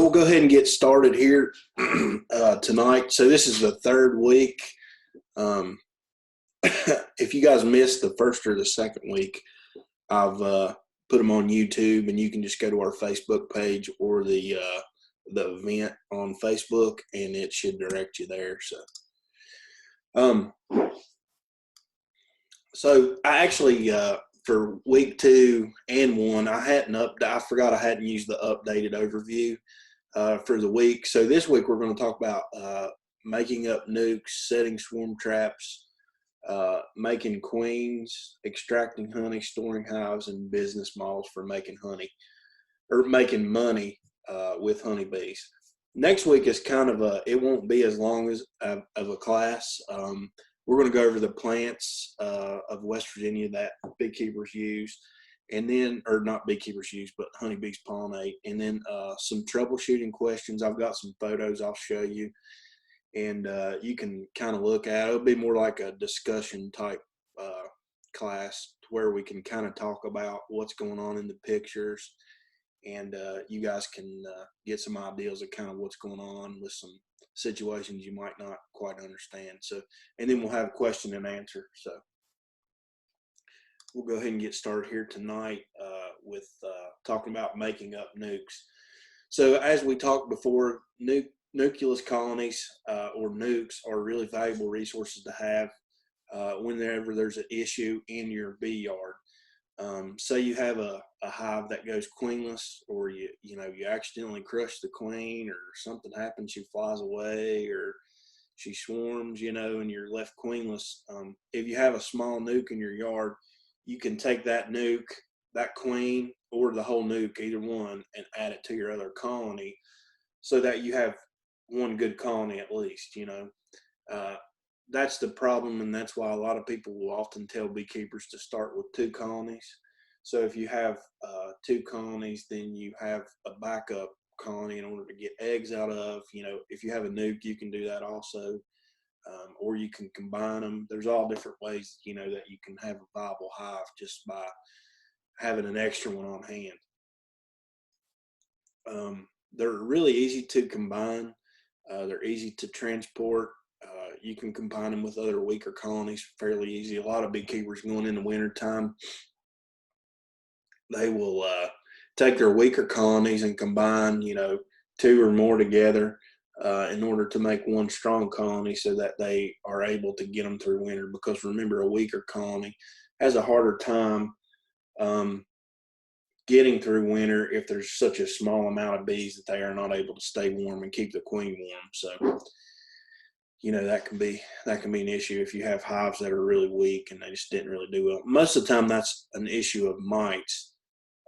we'll go ahead and get started here tonight. So this is the third week. If you guys missed the first or the second week, I've put them on YouTube, and you can just go to our Facebook page or the event on Facebook, and it should direct you there. So I actually for week 2 and 1, I forgot I hadn't used the updated overview for the week. So this week we're going to talk about making up nukes, setting swarm traps, making queens, extracting honey, storing hives, and business models for making honey or making money with honeybees. Next week is kind of it won't be as long as of a class. We're going to go over the plants of West Virginia that beekeepers use, and then, or not beekeepers use, but honeybees pollinate, and then some troubleshooting questions. I've got some photos I'll show you, and you can kind of look at it. It'll be more like a discussion type class where we can kind of talk about what's going on in the pictures, and you guys can get some ideas of kind of what's going on with some situations you might not quite understand. So, and then we'll have question and answer. So we'll go ahead and get started here tonight with talking about making up nukes. So as we talked before, nucleus colonies or nukes are really valuable resources to have whenever there's an issue in your bee yard. Say you have a hive that goes queenless, or you accidentally crush the queen, or something happens, she flies away, or she swarms, and you're left queenless. If you have a small nuke in your yard, you can take that nuke, that queen, or the whole nuke, either one, and add it to your other colony, so that you have one good colony at least. That's the problem, and that's why a lot of people will often tell beekeepers to start with 2 colonies. So if you have 2 colonies, then you have a backup colony in order to get eggs out of. If you have a nuke, you can do that also, or you can combine them. There's all different ways, that you can have a viable hive just by having an extra one on hand. They're really easy to combine. They're easy to transport. You can combine them with other weaker colonies fairly easy. A lot of beekeepers going into winter time, they will take their weaker colonies and combine, 2 or more together in order to make one strong colony, so that they are able to get them through winter. Because remember, a weaker colony has a harder time getting through winter if there's such a small amount of bees that they are not able to stay warm and keep the queen warm. So that can be an issue if you have hives that are really weak and they just didn't really do well. Most of the time that's an issue of mites,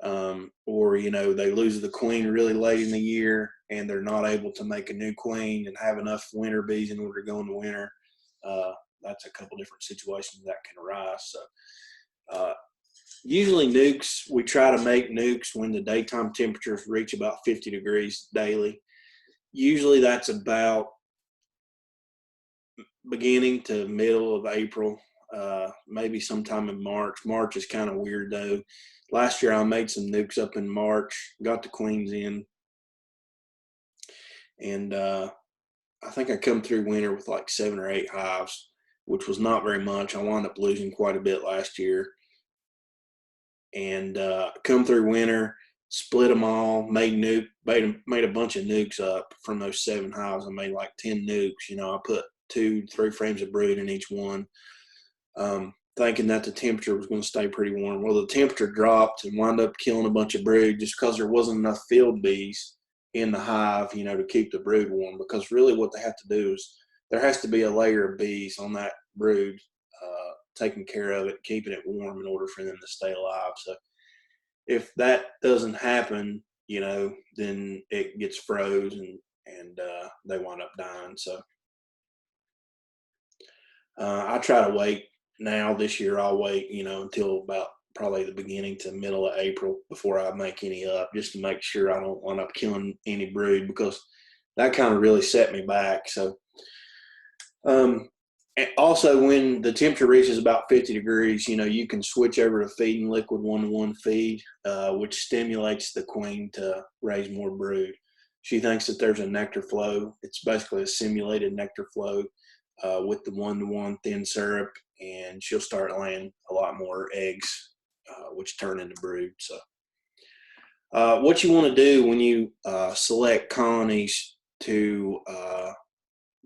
or they lose the queen really late in the year and they're not able to make a new queen and have enough winter bees in order to go into winter. That's a couple different situations that can arise. So usually nukes, we try to make nukes when the daytime temperatures reach about 50 degrees daily. Usually that's about beginning to middle of April, maybe sometime in March. March is kind of weird though. Last year I made some nukes up in March, got the queens in, and I think I come through winter with like 7 or 8 hives, which was not very much. I wound up losing quite a bit last year, and come through winter, split them all, made a bunch of nukes up from those 7 hives. I made like 10 nukes. I put 2-3 frames of brood in each one, thinking that the temperature was going to stay pretty warm. Well, the temperature dropped and wound up killing a bunch of brood just because there wasn't enough field bees in the hive, to keep the brood warm. Because really what they have to do is there has to be a layer of bees on that brood taking care of it, keeping it warm in order for them to stay alive. So if that doesn't happen, then it gets froze and they wind up dying. So I try to wait now. This year I'll wait, until about probably the beginning to middle of April before I make any up, just to make sure I don't wind up killing any brood, because that kind of really set me back. So and also, when the temperature reaches about 50 degrees, you can switch over to feeding liquid 1-to-1 feed, which stimulates the queen to raise more brood. She thinks that there's a nectar flow. It's basically a simulated nectar flow with the 1-to-1 thin syrup, and she'll start laying a lot more eggs, which turn into brood. So what you want to do when you select colonies to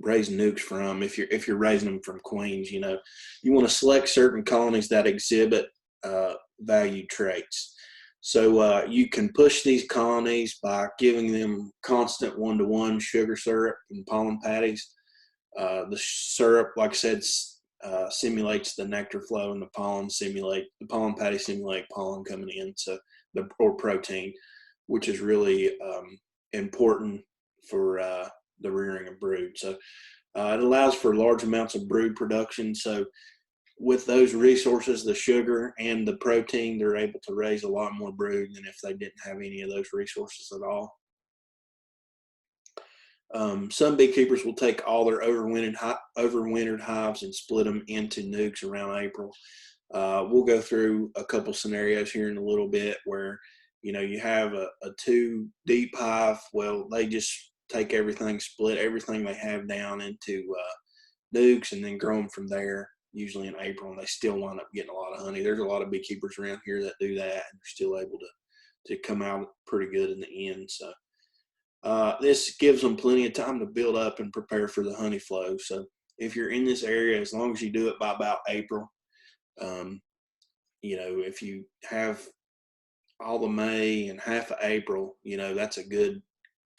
raise nukes from, if you're raising them from queens, you want to select certain colonies that exhibit valued traits. So you can push these colonies by giving them constant 1-to-1 sugar syrup and pollen patties. The syrup, like I said, simulates the nectar flow, and the pollen patty simulate pollen coming in, or protein, which is really important for the rearing of brood. So it allows for large amounts of brood production. So with those resources, the sugar and the protein, they're able to raise a lot more brood than if they didn't have any of those resources at all. Some beekeepers will take all their overwintered hives and split them into nukes around April. We'll go through a couple scenarios here in a little bit where you have a 2 deep hive. Well, they just take everything, split everything they have down into nukes, and then grow them from there, usually in April, and they still wind up getting a lot of honey. There's a lot of beekeepers around here that do that, and they're still able to come out pretty good in the end. So this gives them plenty of time to build up and prepare for the honey flow. So if you're in this area, as long as you do it by about April, if you have all the May and half of April, that's a good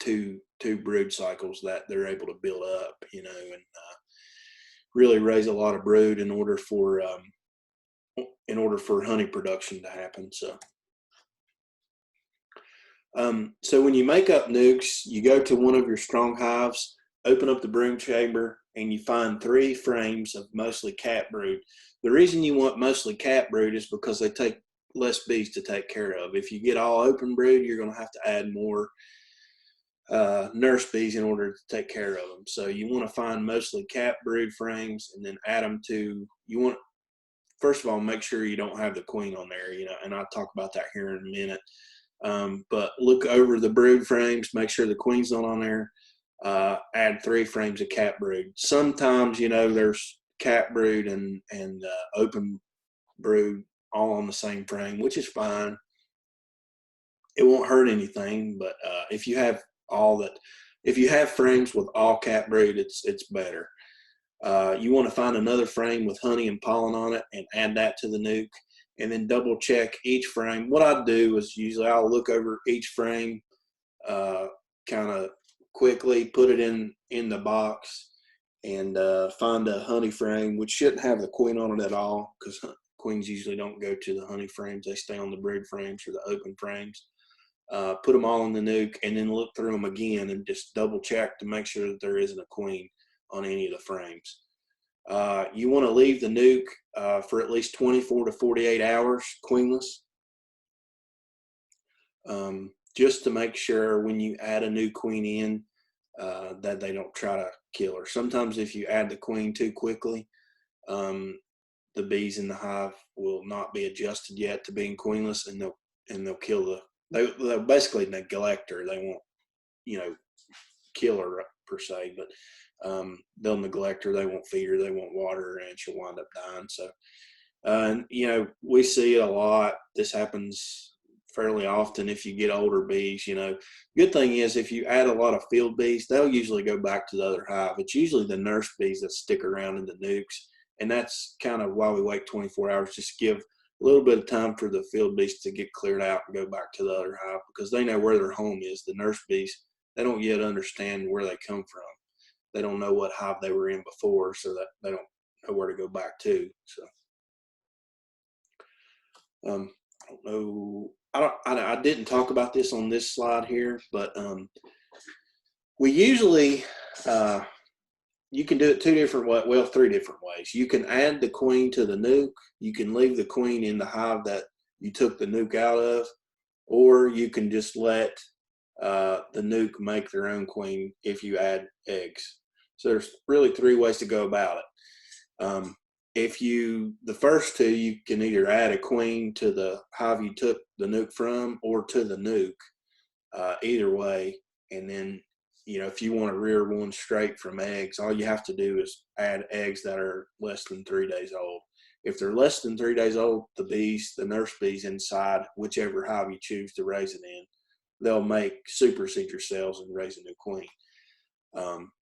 two brood cycles that they're able to build up, and really raise a lot of brood in order for honey production to happen. So when you make up nukes, you go to one of your strong hives, open up the brood chamber, and you find 3 frames of mostly cat brood. The reason you want mostly cat brood is because they take less bees to take care of. If you get all open brood, you're going to have to add more nurse bees in order to take care of them. So you want to find mostly cat brood frames, and then add them to, first of all, make sure you don't have the queen on there, and I'll talk about that here in a minute. But look over the brood frames, make sure the queen's not on there. Add 3 frames of cat brood. Sometimes, there's cat brood and open brood all on the same frame, which is fine. It won't hurt anything, but if you have frames with all cat brood, it's better. You want to find another frame with honey and pollen on it and add that to the nuke, and then double check each frame. What I do is usually I'll look over each frame kind of quickly, put it in the box, and find a honey frame, which shouldn't have the queen on it at all, because queens usually don't go to the honey frames. They stay on the brood frames or the open frames. Put them all in the nuke, and then look through them again and just double check to make sure that there isn't a queen on any of the frames. You want to leave the nuke for at least 24 to 48 hours queenless, just to make sure when you add a new queen in that they don't try to kill her. Sometimes if you add the queen too quickly, the bees in the hive will not be adjusted yet to being queenless, and they'll kill they'll basically neglect her. They won't, kill her per se, but they'll neglect her. They won't feed her. They won't water her, and she'll wind up dying. So, we see it a lot. This happens fairly often if you get older bees. Good thing is if you add a lot of field bees, they'll usually go back to the other hive. It's usually the nurse bees that stick around in the nukes, and that's kind of why we wait 24 hours, just give a little bit of time for the field bees to get cleared out and go back to the other hive, because they know where their home is. The nurse bees, they don't yet understand where they come from. They don't know what hive they were in before, so that they don't know where to go back to. So, I don't know. I didn't talk about this on this slide here, but we usually, you can do it 3 different ways. You can add the queen to the nuke. You can leave the queen in the hive that you took the nuke out of, or you can just let the nuke make their own queen if you add eggs. So there's really 3 ways to go about it. The first 2, you can either add a queen to the hive you took the nuke from, or to the nuke, either way, And then, you know, if you want to rear one straight from eggs, all you have to do is add eggs that are less than 3 days old. If they're less than 3 days old, the nurse bees inside, whichever hive you choose to raise it in, they'll make supersede your cells and raise a new queen.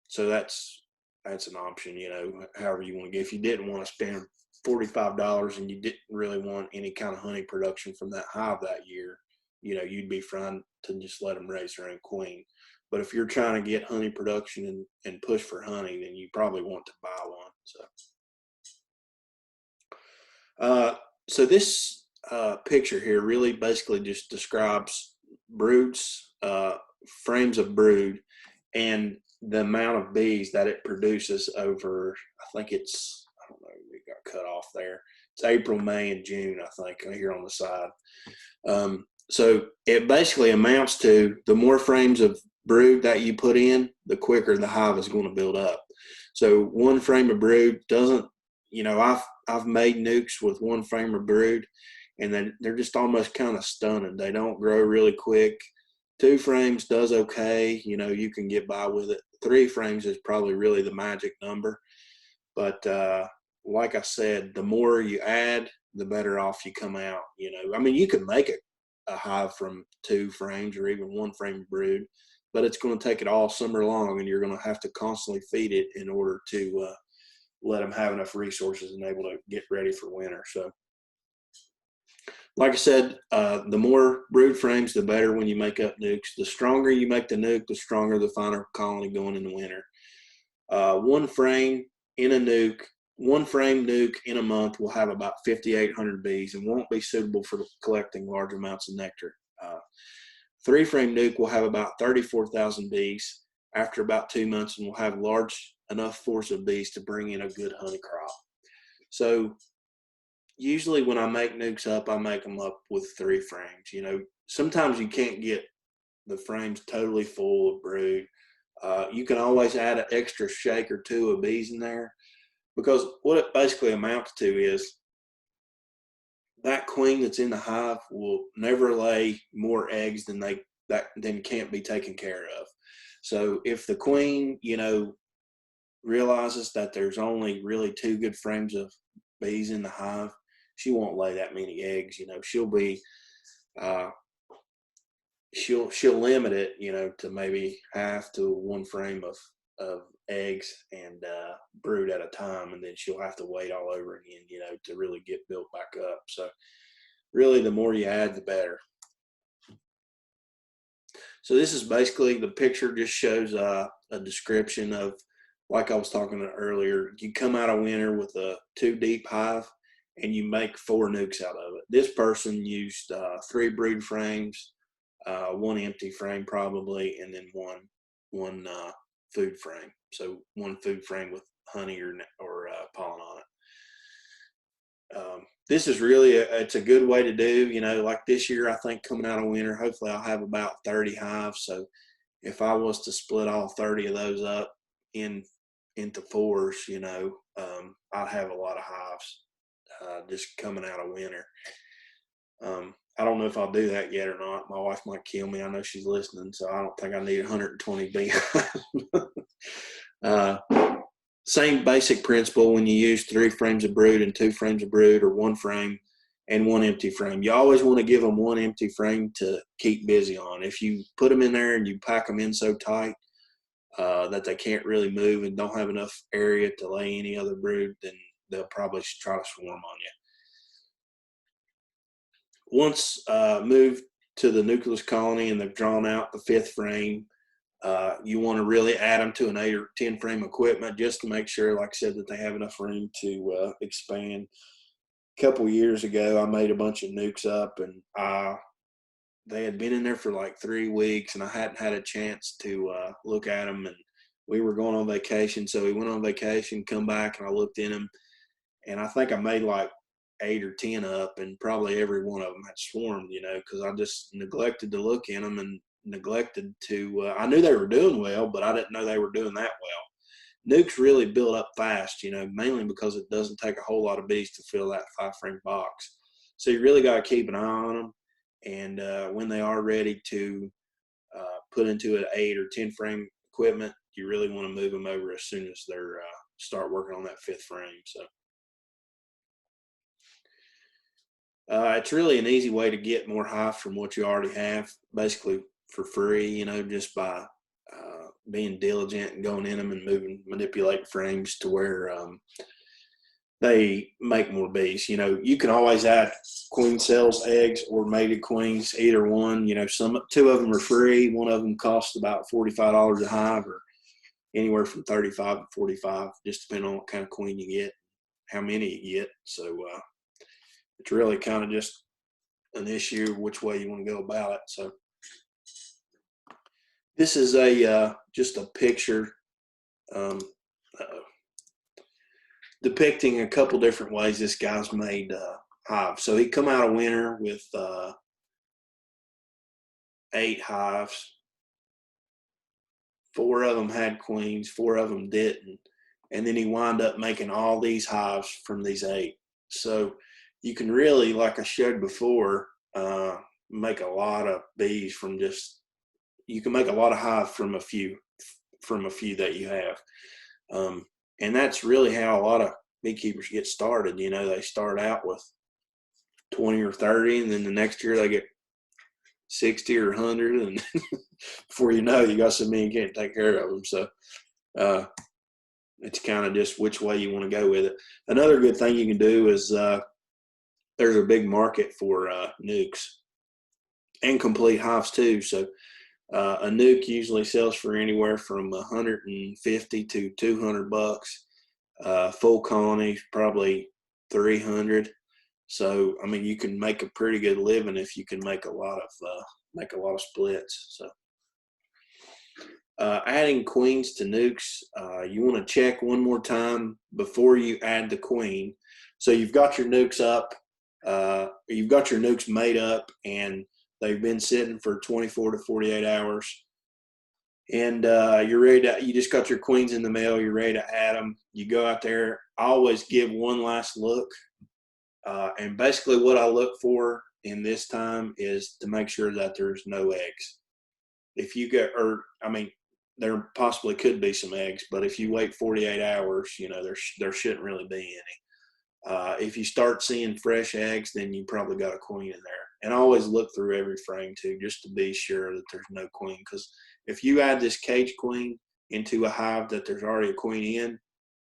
So that's an option, you know, however you want to get. If you didn't want to spend $45 and you didn't really want any kind of honey production from that hive that year, you know, you'd be fine to just let them raise their own queen. But if you're trying to get honey production and push for honey, then you probably want to buy one. So this picture here really basically just describes broods, frames of brood, and the amount of bees that it produces over, I think it's, I don't know, we got cut off there. It's April, May, and June, I think, here on the side. So it basically amounts to the more frames of brood that you put in, the quicker the hive is going to build up. So one frame of brood doesn't, you know, I've made nukes with one frame of brood, and they're just almost kind of stunning. They don't grow really quick. 2 frames does okay, you know, you can get by with it. 3 frames is probably really the magic number. But like I said, the more you add, the better off you come out. You know, I mean, you can make a hive from 2 frames or even 1 frame of brood, but it's going to take it all summer long, and you're going to have to constantly feed it in order to let them have enough resources and able to get ready for winter. So, like I said, the more brood frames, the better when you make up nukes. The stronger you make the nuke, the stronger the final colony going in the winter. 1 frame in a nuke, 1 frame nuke in a month will have about 5,800 bees and won't be suitable for collecting large amounts of nectar. 3 frame nuke will have about 34,000 bees after about 2 months and will have large enough force of bees to bring in a good honey crop. So usually when I make nukes up, I make them up with 3 frames. You know, sometimes you can't get the frames totally full of brood. You can always add an extra shake or 2 of bees in there, because what it basically amounts to is that queen that's in the hive will never lay more eggs than can't be taken care of. So if the queen, you know, realizes that there's only really 2 good frames of bees in the hive, she won't lay that many eggs. You know, she'll be she'll limit it, you know, to maybe half to 1 frame of eggs and brood at a time, and then she'll have to wait all over again, you know, to really get built back up. So really, the more you add, the better. So this is basically, the picture just shows a description of, like I was talking about earlier, you come out of winter with a 2 deep hive and you make 4 nukes out of it. This person used 3 brood frames, 1 empty frame probably, and then one food frame. So 1 food frame with honey or pollen on it. This is really it's a good way to do, you know, like this year, I think coming out of winter, hopefully I'll have about 30 hives. So if I was to split all 30 of those up into 4s, you know, I'd have a lot of hives just coming out of winter. I don't know if I'll do that yet or not. My wife might kill me. I know she's listening, so I don't think I need 120 beehives. Same basic principle when you use 3 frames of brood and 2 frames of brood, or 1 frame and 1 empty frame. You always want to give them 1 empty frame to keep busy on. If you put them in there and you pack them in so tight that they can't really move and don't have enough area to lay any other brood, then they'll probably try to swarm on you. Once moved to the nucleus colony and they've drawn out the 5th frame, you want to really add them to an 8 or 10 frame equipment just to make sure, like I said, that they have enough room to expand. A couple years ago, I made a bunch of nukes up, and they had been in there for like 3 weeks, and I hadn't had a chance to look at them, and we were going on vacation. So we went on vacation, come back, and I looked in them, and I think I made like 8 or 10 up, and probably every one of them had swarmed, you know, because I just neglected to look in them and neglected to, I knew they were doing well, but I didn't know they were doing that well. Nukes really build up fast, you know, mainly because it doesn't take a whole lot of bees to fill that 5 frame box. So you really got to keep an eye on them. And when they are ready to put into an 8 or 10 frame equipment, you really want to move them over as soon as they're start working on that 5th frame. So it's really an easy way to get more hives from what you already have, basically for free, you know, just by being diligent and going in them and manipulate frames to where they make more bees. You know, you can always add queen cells, eggs, or mated queens, either one. You know, two of them are free. One of them costs about $45 a hive, or anywhere from 35 to 45, just depending on what kind of queen you get, how many you get. So it's really kind of just an issue which way you want to go about it. So this is just a picture depicting a couple different ways this guy's made hives. So he come out of winter with 8 hives. 4 of them had queens, 4 of them didn't, and then he wound up making all these hives from these 8. So you can really, like I showed before, make a lot of bees from just, you can make a lot of hives from a few that you have. And that's really how a lot of beekeepers get started. You know, they start out with 20 or 30, and then the next year they get 60 or 100, and before you know, you got so many you can't take care of them. So it's kind of just which way you want to go with it. Another good thing you can do is there's a big market for nukes and complete hives too. So a nuke usually sells for anywhere from 150 to 200 bucks. Full colony probably 300. So I mean, you can make a pretty good living if you can make a lot of splits. So adding queens to nukes, you want to check one more time before you add the queen. So you've got your nukes up, you've got your nukes made up, and they've been sitting for 24 to 48 hours. And you're ready to, you just got your queens in the mail, you're ready to add them. You go out there, I always give one last look. And basically what I look for in this time is to make sure that there's no eggs. If you get, or I mean, there possibly could be some eggs, but if you wait 48 hours, you know, there shouldn't really be any. If you start seeing fresh eggs, then you probably got a queen in there. And I always look through every frame too, just to be sure that there's no queen. Because if you add this cage queen into a hive that there's already a queen in,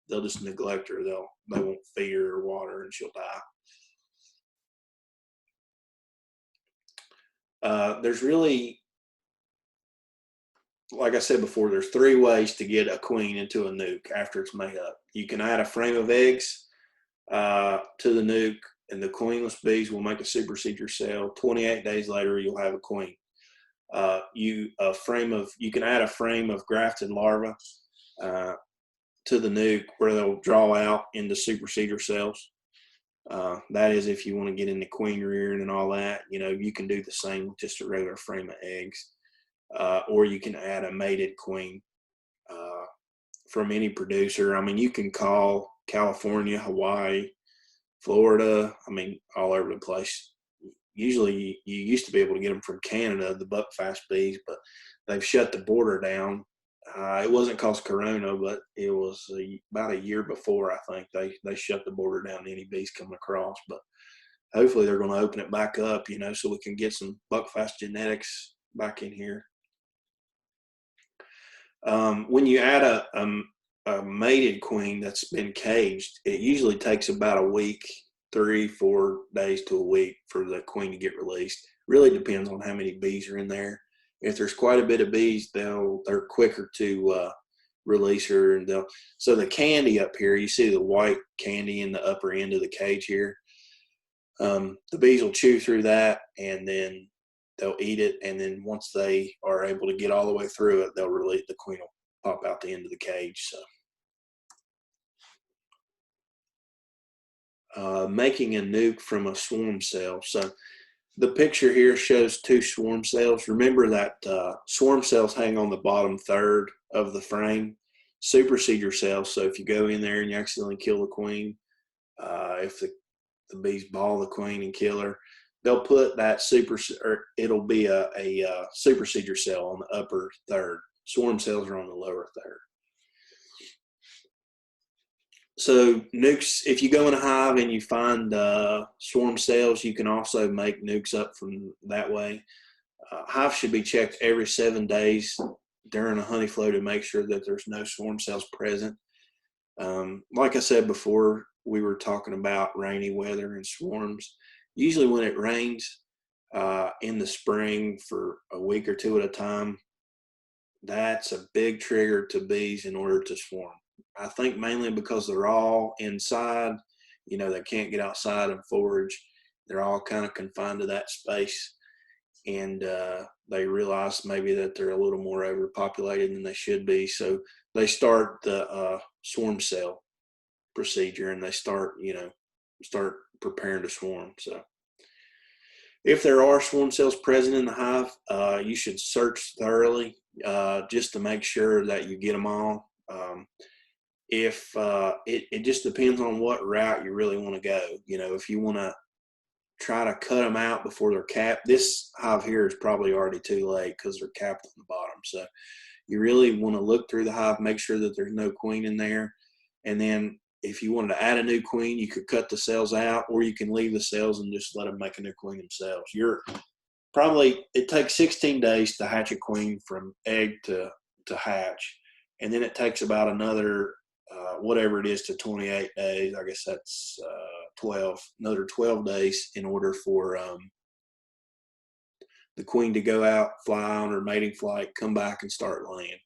they'll just neglect her. They won't feed her or water, and she'll die. There's really, like I said before, there's 3 ways to get a queen into a nuke after it's made up. You can add a frame of eggs to the nuke, and the queenless bees will make a supersedure cell. 28 days later, you'll have a queen. You can add a frame of grafted larvae to the nuke where they'll draw out into supersedure cells. That is if you want to get into queen rearing and all that. You know, you can do the same with just a regular frame of eggs. Or you can add a mated queen from any producer. I mean, you can call California, Hawaii, Florida, I mean, all over the place. Usually you used to be able to get them from Canada, the buckfast bees, but they've shut the border down. It wasn't cause Corona, but it was about a year before, I think, they shut the border down to any bees coming across. But hopefully they're going to open it back up, you know, so we can get some buckfast genetics back in here. When you add a mated queen that's been caged, it usually takes about a week, 3-4 days to a week for the queen to get released. Really depends on how many bees are in there. If there's quite a bit of bees, they're quicker to release her. And so the candy up here, you see the white candy in the upper end of the cage here. The bees will chew through that, and then they'll eat it, and then once they are able to get all the way through it, they'll release, the queen will pop out the end of the cage. So making a nuke from a swarm cell. So the picture here shows 2 swarm cells. Remember that swarm cells hang on the bottom third of the frame. Supersedure cells, so if you go in there and you accidentally kill the queen, if the bees ball the queen and kill her, they'll put that or it'll be a supersedure cell on the upper third. Swarm cells are on the lower third. So nukes, if you go in a hive and you find swarm cells, you can also make nukes up from that way. Hives should be checked every 7 days during a honey flow to make sure that there's no swarm cells present. Like I said before, we were talking about rainy weather and swarms. Usually when it rains in the spring for a week or two at a time, that's a big trigger to bees in order to swarm. I think mainly because they're all inside, you know, they can't get outside and forage. They're all kind of confined to that space. And they realize maybe that they're a little more overpopulated than they should be. So they start the swarm cell procedure, and they start preparing to swarm. So if there are swarm cells present in the hive, you should search thoroughly just to make sure that you get them all. If it just depends on what route you really want to go. You know, if you want to try to cut them out before they're capped, this hive here is probably already too late because they're capped on the bottom. So you really want to look through the hive, make sure that there's no queen in there. And then if you wanted to add a new queen, you could cut the cells out, or you can leave the cells and just let them make a new queen themselves. It takes 16 days to hatch a queen from egg to hatch. And then it takes about another, whatever it is, to 28 days. I guess that's another 12 days in order for the queen to go out, fly on her mating flight, come back and start laying.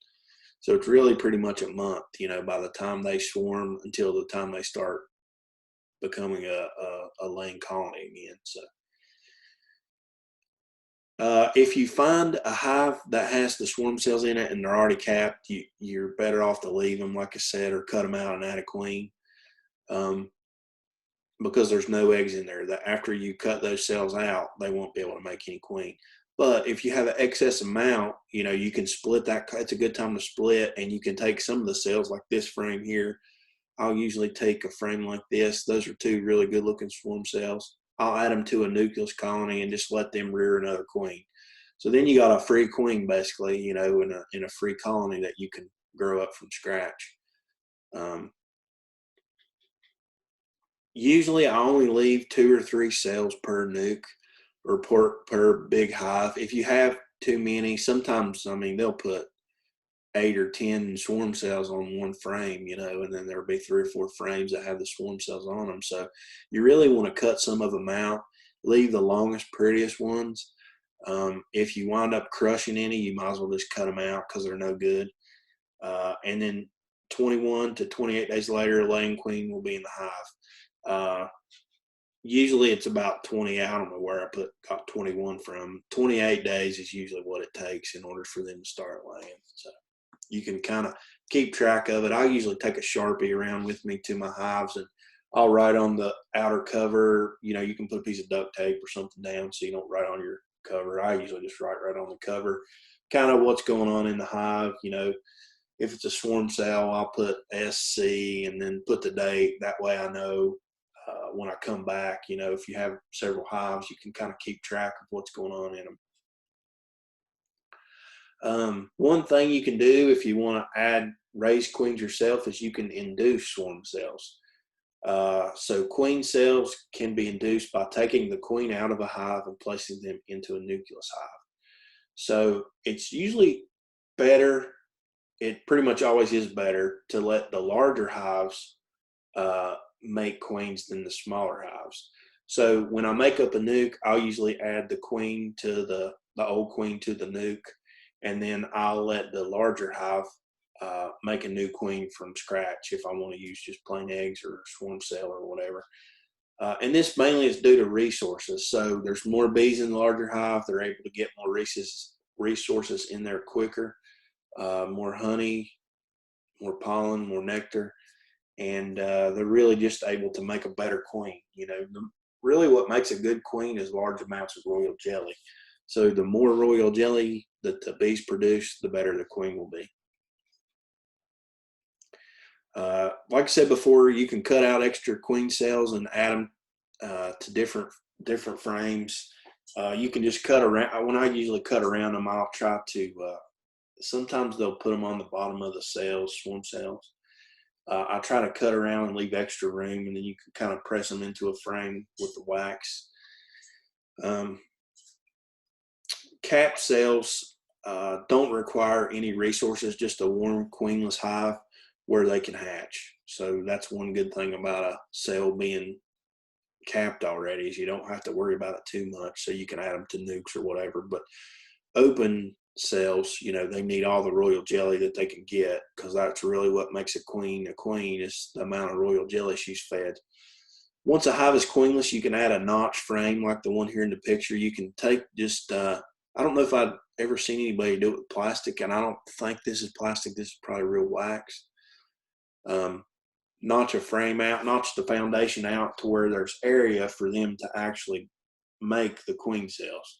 So it's really pretty much a month, you know, by the time they swarm until the time they start becoming a laying colony again. So if you find a hive that has the swarm cells in it and they're already capped, you're better off to leave them, like I said, or cut them out and add a queen, because there's no eggs in there. That after you cut those cells out, they won't be able to make any queen. But if you have an excess amount, you know, you can split that. It's a good time to split, and you can take some of the cells, like this frame here. I'll usually take a frame like this. Those are two really good looking swarm cells. I'll add them to a nucleus colony and just let them rear another queen. So then you got a free queen, basically, you know, in a free colony that you can grow up from scratch. Usually I only leave 2 or 3 cells per nuke, or per big hive. If you have too many, sometimes, I mean, they'll put 8 or 10 swarm cells on one frame, you know, and then there'll be 3 or 4 frames that have the swarm cells on them. So you really want to cut some of them out, leave the longest, prettiest ones. If you wind up crushing any, you might as well just cut them out because they're no good. And then 21 to 28 days later, a laying queen will be in the hive. Usually it's about 20. I don't know where I got 21 from. 28 days is usually what it takes in order for them to start laying. So you can kind of keep track of it. I usually take a Sharpie around with me to my hives, and I'll write on the outer cover. You know, you can put a piece of duct tape or something down so you don't write on your cover. I usually just write right on the cover, kind of what's going on in the hive. You know, if it's a swarm cell, I'll put SC and then put the date. That way I know when I come back. You know, if you have several hives, you can kind of keep track of what's going on in them. One thing you can do if you want to raise queens yourself is you can induce swarm cells. So queen cells can be induced by taking the queen out of a hive and placing them into a nucleus hive. So it's usually better, it pretty much always is better to let the larger hives make queens than the smaller hives. So when I make up a nuke, I'll usually add the queen to the old queen to the nuke, and then I'll let the larger hive make a new queen from scratch if I want to use just plain eggs or swarm cell or whatever. And this mainly is due to resources. So there's more bees in the larger hive. They're able to get more resources in there quicker, more honey, more pollen, more nectar. And they're really just able to make a better queen. You know, really what makes a good queen is large amounts of royal jelly. So the more royal jelly that the bees produce, the better the queen will be. Like I said before, you can cut out extra queen cells and add them to different different frames. You can just cut around. When I usually cut around them, I'll try to, sometimes they'll put them on the bottom of the cells, swarm cells. I try to cut around and leave extra room, and then you can kind of press them into a frame with the wax. Cap cells don't require any resources, just a warm queenless hive where they can hatch. So that's one good thing about a cell being capped already, is you don't have to worry about it too much. So you can add them to nukes or whatever. But open cells, you know, they need all the royal jelly that they can get, because that's really what makes a queen is the amount of royal jelly she's fed. Once a hive is queenless, you can add a notch frame like the one here in the picture. You can take just, I don't know if I've ever seen anybody do it with plastic, and I don't think this is plastic. This is probably real wax. Notch a frame out, notch the foundation out to where there's area for them to actually make the queen cells.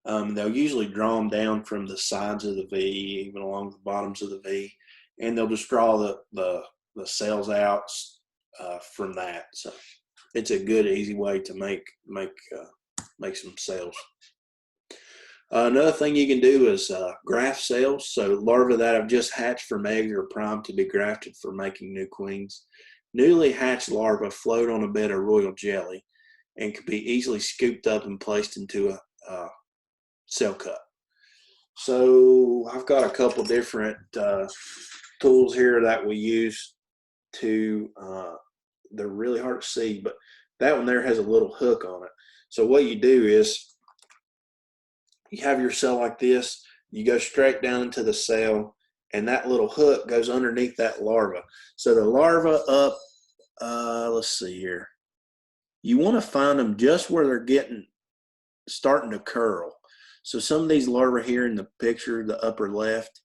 They'll usually draw them down from the sides of the V, even along the bottoms of the V, and they'll just draw the cells out from that. So it's a good, easy way to make some cells. Another thing you can do is graft cells. So larvae that have just hatched from eggs are primed to be grafted for making new queens. Newly hatched larvae float on a bed of royal jelly and can be easily scooped up and placed into a cell cup. So I've got a couple different tools here that we use to, they're really hard to see, but that one there has a little hook on it. So what you do is, you have your cell like this, you go straight down into the cell, and that little hook goes underneath that larva. So the larva up, let's see here. You want to find them just where they're starting to curl. So some of these larvae here in the picture, the upper left,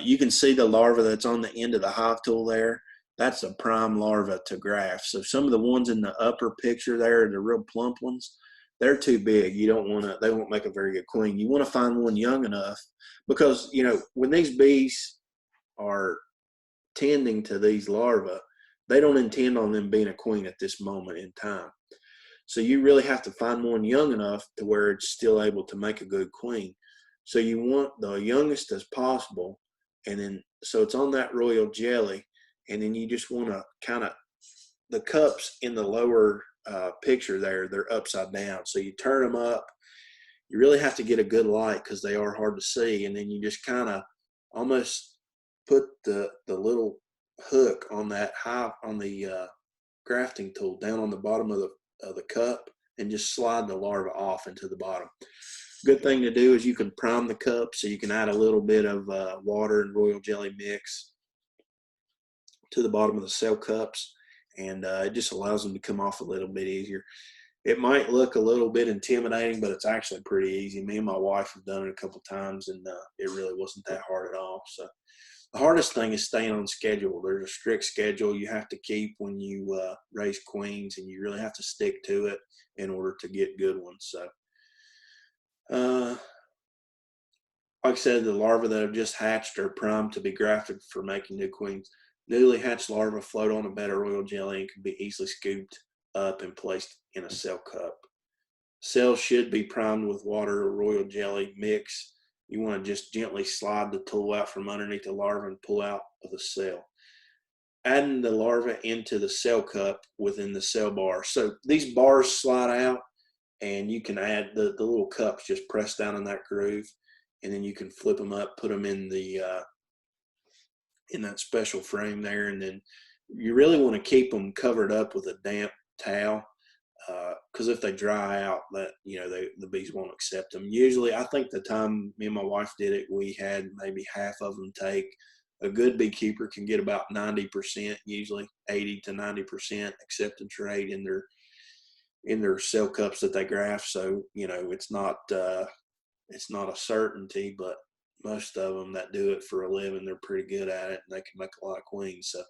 you can see the larva that's on the end of the hive tool there. That's a prime larva to graft. So some of the ones in the upper picture there, the real plump ones, they're too big. You don't want to, they won't make a very good queen. You want to find one young enough, because, you know, when these bees are tending to these larvae, they don't intend on them being a queen at this moment in time. So you really have to find one young enough to where it's still able to make a good queen. So you want the youngest as possible, and then, so it's on that royal jelly, and then you just want to kind of, the cups in the lower picture there, they're upside down. So you turn them up. You really have to get a good light because they are hard to see. And then you just kind of almost put the little hook on that on the grafting tool down on the bottom of the cup, and just slide the larva off into the bottom. Good thing to do is you can prime the cup, so you can add a little bit of water and royal jelly mix to the bottom of the cell cups, and it just allows them to come off a little bit easier. It might look a little bit intimidating, but it's actually pretty easy. Me and my wife have done it a couple times, and it really wasn't that hard at all. So the hardest thing is staying on schedule. There's a strict schedule you have to keep when you raise queens, and you really have to stick to it in order to get good ones. So like I said, the larvae that have just hatched are primed to be grafted for making new queens. Newly hatched larvae float on a bed of royal jelly and can be easily scooped up and placed in a cell cup. Cells should be primed with water or royal jelly mix. You want to just gently slide the tool out from underneath the larva and pull out of the cell. Adding the larva into the cell cup within the cell bar. So these bars slide out, and you can add the little cups, just press down in that groove, and then you can flip them up, put them in the in that special frame there, and then you really want to keep them covered up with a damp towel, because if they dry out, that, you know, the bees won't accept them. Usually, I think the time me and my wife did it, we had maybe half of them take. A good beekeeper can get about 90%, usually 80 to 90% acceptance rate in their cell cups that they graft. So, you know, it's not a certainty, but most of them that do it for a living, they're pretty good at it, and they can make a lot of queens. So,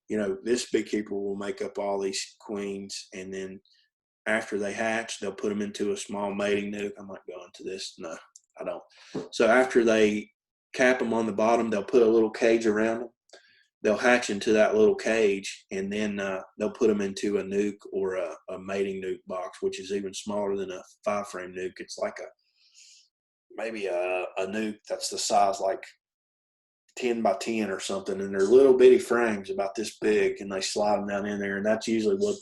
you know, this beekeeper will make up all these queens, and then after they hatch, they'll put them into a small mating nuke. I might go into this. No, I don't. So after they cap them on the bottom, they'll put a little cage around them, they'll hatch into that little cage, and then they'll put them into a nuke or a mating nuke box, which is even smaller than a 5-frame nuke. It's like maybe a nuke that's the size like 10 by 10 or something, and they're little bitty frames about this big, and they slide them down in there, and that's usually what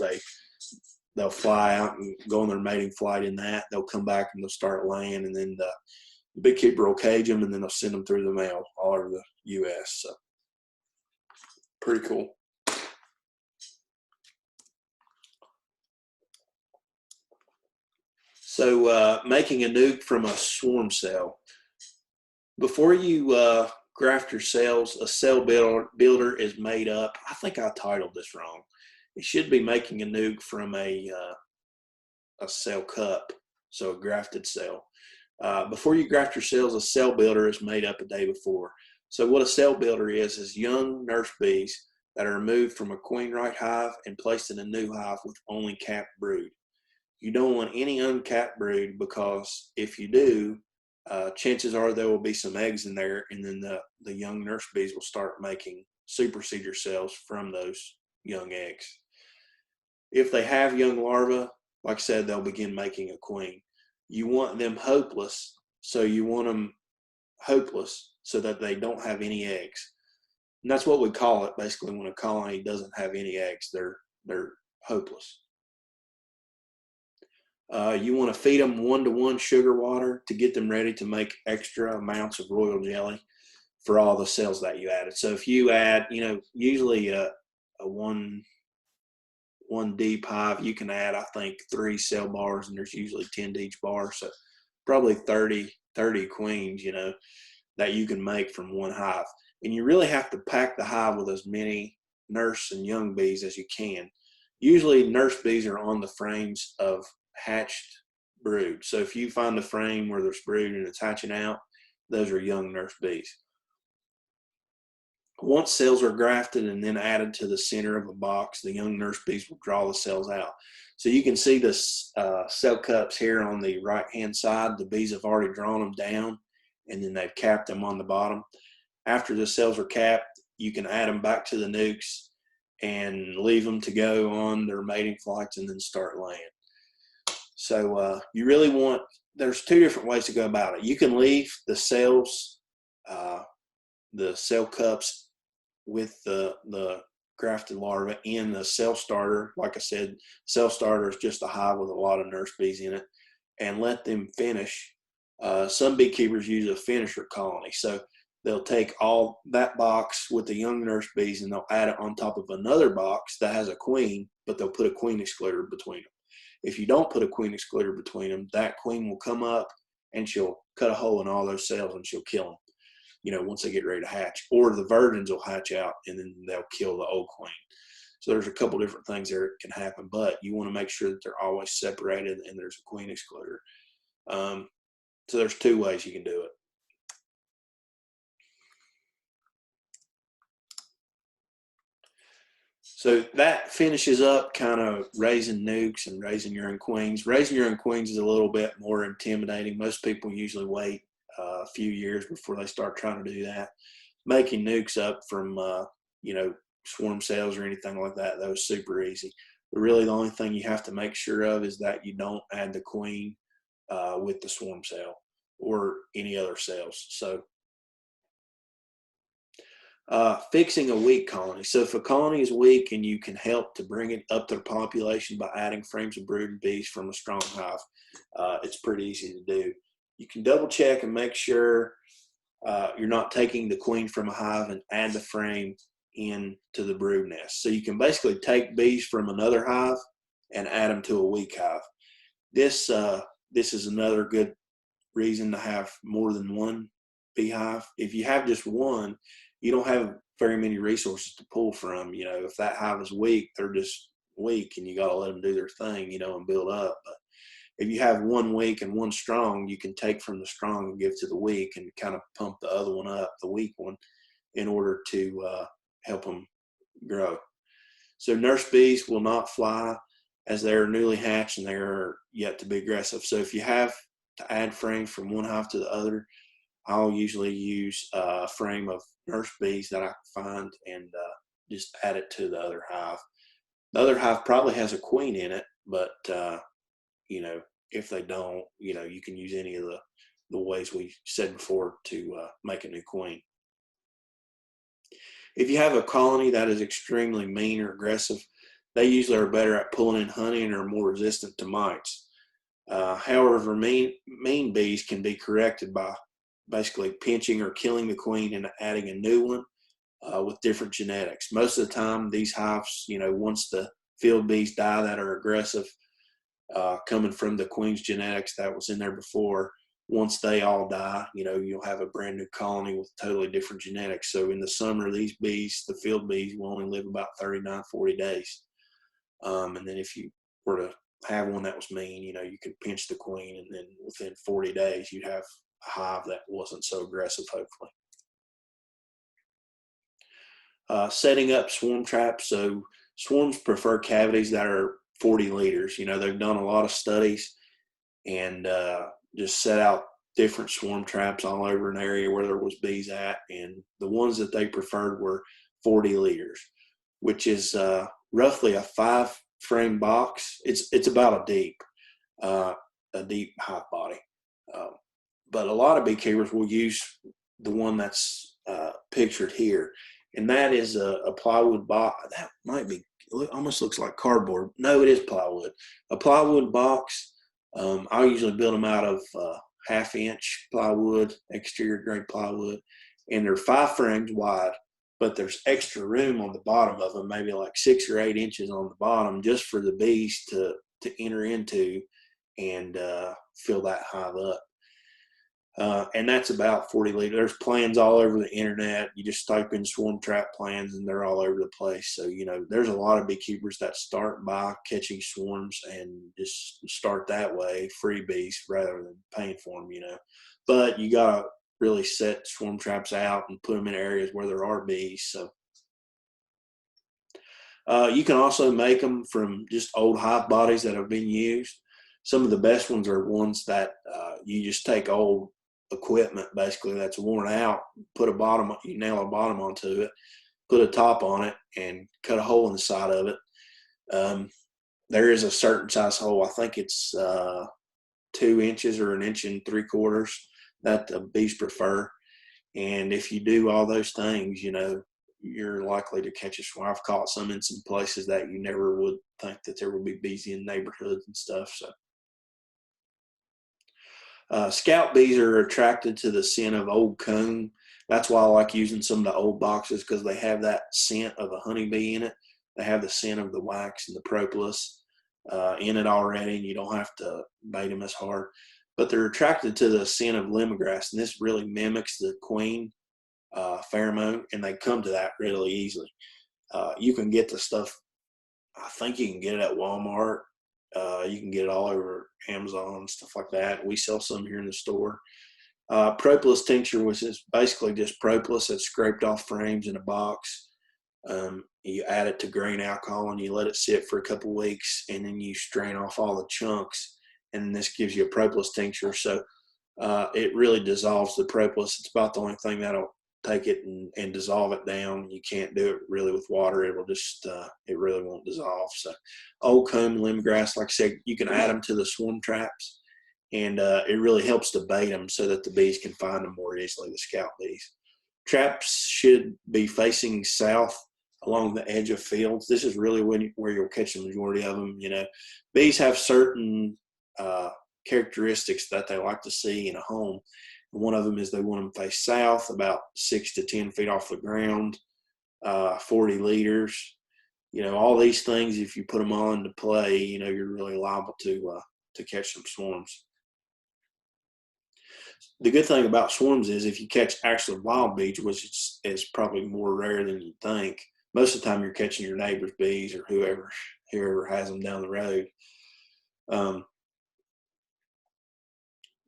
they'll fly out and go on their mating flight in that. They'll come back and they'll start laying, and then the beekeeper will cage them, and then they'll send them through the mail all over the U.S. So pretty cool. So making a nuke from a swarm cell. Before you graft your cells, a cell builder is made up. I think I titled this wrong. It should be making a nuke from a cell cup, so a grafted cell. Before you graft your cells, a cell builder is made up a day before. So what a cell builder is young nurse bees that are removed from a queen right hive and placed in a new hive with only capped brood. You don't want any uncapped brood, because if you do, chances are there will be some eggs in there, and then the young nurse bees will start making supersedure cells from those young eggs. If they have young larvae, like I said, they'll begin making a queen. You want them hopeless, so that they don't have any eggs. And that's what we call it basically when a colony doesn't have any eggs. They're hopeless. You want to feed them 1-to-1 sugar water to get them ready to make extra amounts of royal jelly for all the cells that you added. So if you add, usually a one deep hive, you can add, I think, 3 cell bars, and there's usually 10 to each bar. So probably 30 queens, that you can make from one hive. And you really have to pack the hive with as many nurse and young bees as you can. Usually nurse bees are on the frames of hatched brood. So if you find a frame where there's brood and it's hatching out, those are young nurse bees. Once cells are grafted and then added to the center of a box, the young nurse bees will draw the cells out. So you can see the cell cups here on the right hand side. The bees have already drawn them down, and then they've capped them on the bottom. After the cells are capped, you can add them back to the nukes and leave them to go on their mating flights and then start laying. So you really want, there's 2 different ways to go about it. You can leave the cells, the cell cups with the grafted larvae in the cell starter. Like I said, cell starter is just a hive with a lot of nurse bees in it, and let them finish. Some beekeepers use a finisher colony. So they'll take all that box with the young nurse bees and they'll add it on top of another box that has a queen, but they'll put a queen excluder between them. If you don't put a queen excluder between them, that queen will come up and she'll cut a hole in all those cells and she'll kill them, once they get ready to hatch. Or the virgins will hatch out and then they'll kill the old queen. So there's a couple different things there that can happen, but you want to make sure that they're always separated and there's a queen excluder. So there's 2 ways you can do it. So that finishes up kind of raising nukes and raising your own queens. Raising your own queens is a little bit more intimidating. Most people usually wait a few years before they start trying to do that. Making nukes up from, swarm cells or anything like that, that was super easy. But really the only thing you have to make sure of is that you don't add the queen with the swarm cell or any other cells. So fixing a weak colony. So if a colony is weak and you can help to bring it up to the population by adding frames of brood bees from a strong hive, it's pretty easy to do. You can double check and make sure you're not taking the queen from a hive and add the frame into the brood nest. So you can basically take bees from another hive and add them to a weak hive. This is another good reason to have more than one beehive. If you have just one, you don't have very many resources to pull from. If that hive is weak, they're just weak, and you got to let them do their thing, and build up. But if you have one weak and one strong, you can take from the strong and give to the weak and kind of pump the other one up, the weak one, in order to help them grow. So nurse bees will not fly as they're newly hatched and they're yet to be aggressive. So if you have to add frames from one hive to the other, I'll usually use a frame of nurse bees that I can find and just add it to the other hive. The other hive probably has a queen in it, but you know, if they don't, you know, you can use any of the ways we said before to make a new queen. If you have a colony that is extremely mean or aggressive, they usually are better at pulling in honey and are more resistant to mites. However, mean bees can be corrected by basically pinching or killing the queen and adding a new one with different genetics. Most of the time, these hives, you know, once the field bees die that are aggressive, coming from the queen's genetics that was in there before, once they all die, you know, you'll have a brand new colony with totally different genetics. So in the summer, these bees, the field bees, will only live about 39, 40 days. And then if you were to have one that was mean, you know, you could pinch the queen, and then within 40 days, you'd have a hive that wasn't so aggressive, hopefully. Setting up swarm traps. So swarms prefer cavities that are 40 liters. You know, they've done a lot of studies and just set out different swarm traps all over an area where there was bees at. And the ones that they preferred were 40 liters, which is roughly a 5-frame box. It's about a deep hive body. But a lot of beekeepers will use the one that's pictured here, and that is a plywood box. That might be, almost looks like cardboard. No, it is plywood. A plywood box. I usually build them out of 1/2-inch plywood, exterior grade plywood, and they're 5 frames wide, but there's extra room on the bottom of them, maybe like 6 or 8 inches on the bottom, just for the bees to enter into and fill that hive up. And that's about 40 liters. There's plans all over the internet. You just type in swarm trap plans and they're all over the place. So, you know, there's a lot of beekeepers that start by catching swarms and just start that way, freebies, rather than paying for them, you know. But you got to really set swarm traps out and put them in areas where there are bees. So you can also make them from just old hive bodies that have been used. Some of the best ones are ones that you just take old equipment basically that's worn out, put a bottom, you nail a bottom onto it, put a top on it, and cut a hole in the side of it. There is a certain size hole. I think it's 2 inches or 1.75 inches that the bees prefer. And if you do all those things, you know, you're likely to catch a swarm. I've caught some in some places that you never would think that there would be bees in neighborhoods and stuff. So scout bees are attracted to the scent of old comb. That's why I like using some of the old boxes, because they have that scent of a honeybee in it. They have the scent of the wax and the propolis in it already, and you don't have to bait them as hard. But they're attracted to the scent of lemongrass, and this really mimics the queen pheromone, and they come to that really easily. You can get the stuff, I think you can get it at Walmart. You can get it all over Amazon and stuff like that. We sell some here in the store. Propolis tincture, which is basically just propolis that's scraped off frames in a box. You add it to grain alcohol and you let it sit for a couple of weeks, and then you strain off all the chunks, and this gives you a propolis tincture. So it really dissolves the propolis. It's about the only thing that'll take it and dissolve it down. You can't do it really with water. It will just, it really won't dissolve. So old comb, lemongrass, like I said, you can add them to the swarm traps, and it really helps to bait them so that the bees can find them more easily, the scout bees. Traps should be facing south along the edge of fields. This is really where you'll catch the majority of them. You know, bees have certain characteristics that they like to see in a home. One of them is they want them face south, about 6 to 10 feet off the ground, 40 liters. You know, all these things, if you put them all into play, you know, you're really liable to catch some swarms. The good thing about swarms is if you catch actual wild bees, which is probably more rare than you think, most of the time you're catching your neighbor's bees or whoever has them down the road.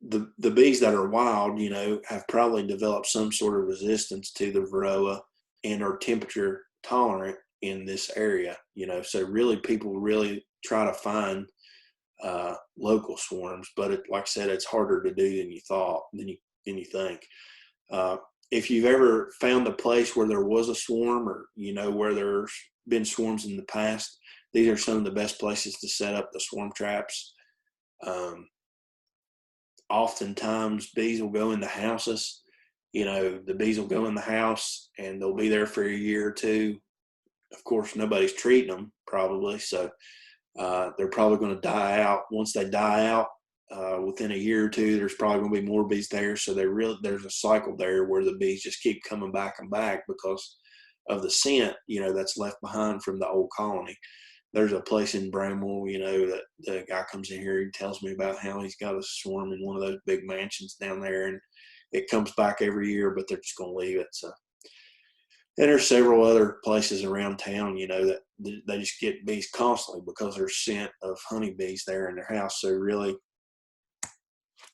The bees that are wild, you know, have probably developed some sort of resistance to the varroa and are temperature tolerant in this area, you know. So really, people really try to find local swarms, but like I said, it's harder to do than you thought, than you than you think. If you've ever found a place where there was a swarm, or where there's been swarms in the past, these are some of the best places to set up the swarm traps. Oftentimes bees will go into houses. The bees will go in the house and they'll be there for a year or two. Of course, nobody's treating them probably, so they're probably going to die out. Once they die out, within a year or two, there's probably going to be more bees there. So there's a cycle there where the bees just keep coming back and back because of the scent, that's left behind from the old colony. There's a place in Bramwell, that the guy comes in here and tells me about how he's got a swarm in one of those big mansions down there, and it comes back every year, but they're just going to leave it. So, and there's several other places around town, that they just get bees constantly because there's scent of honeybees there in their house. So really,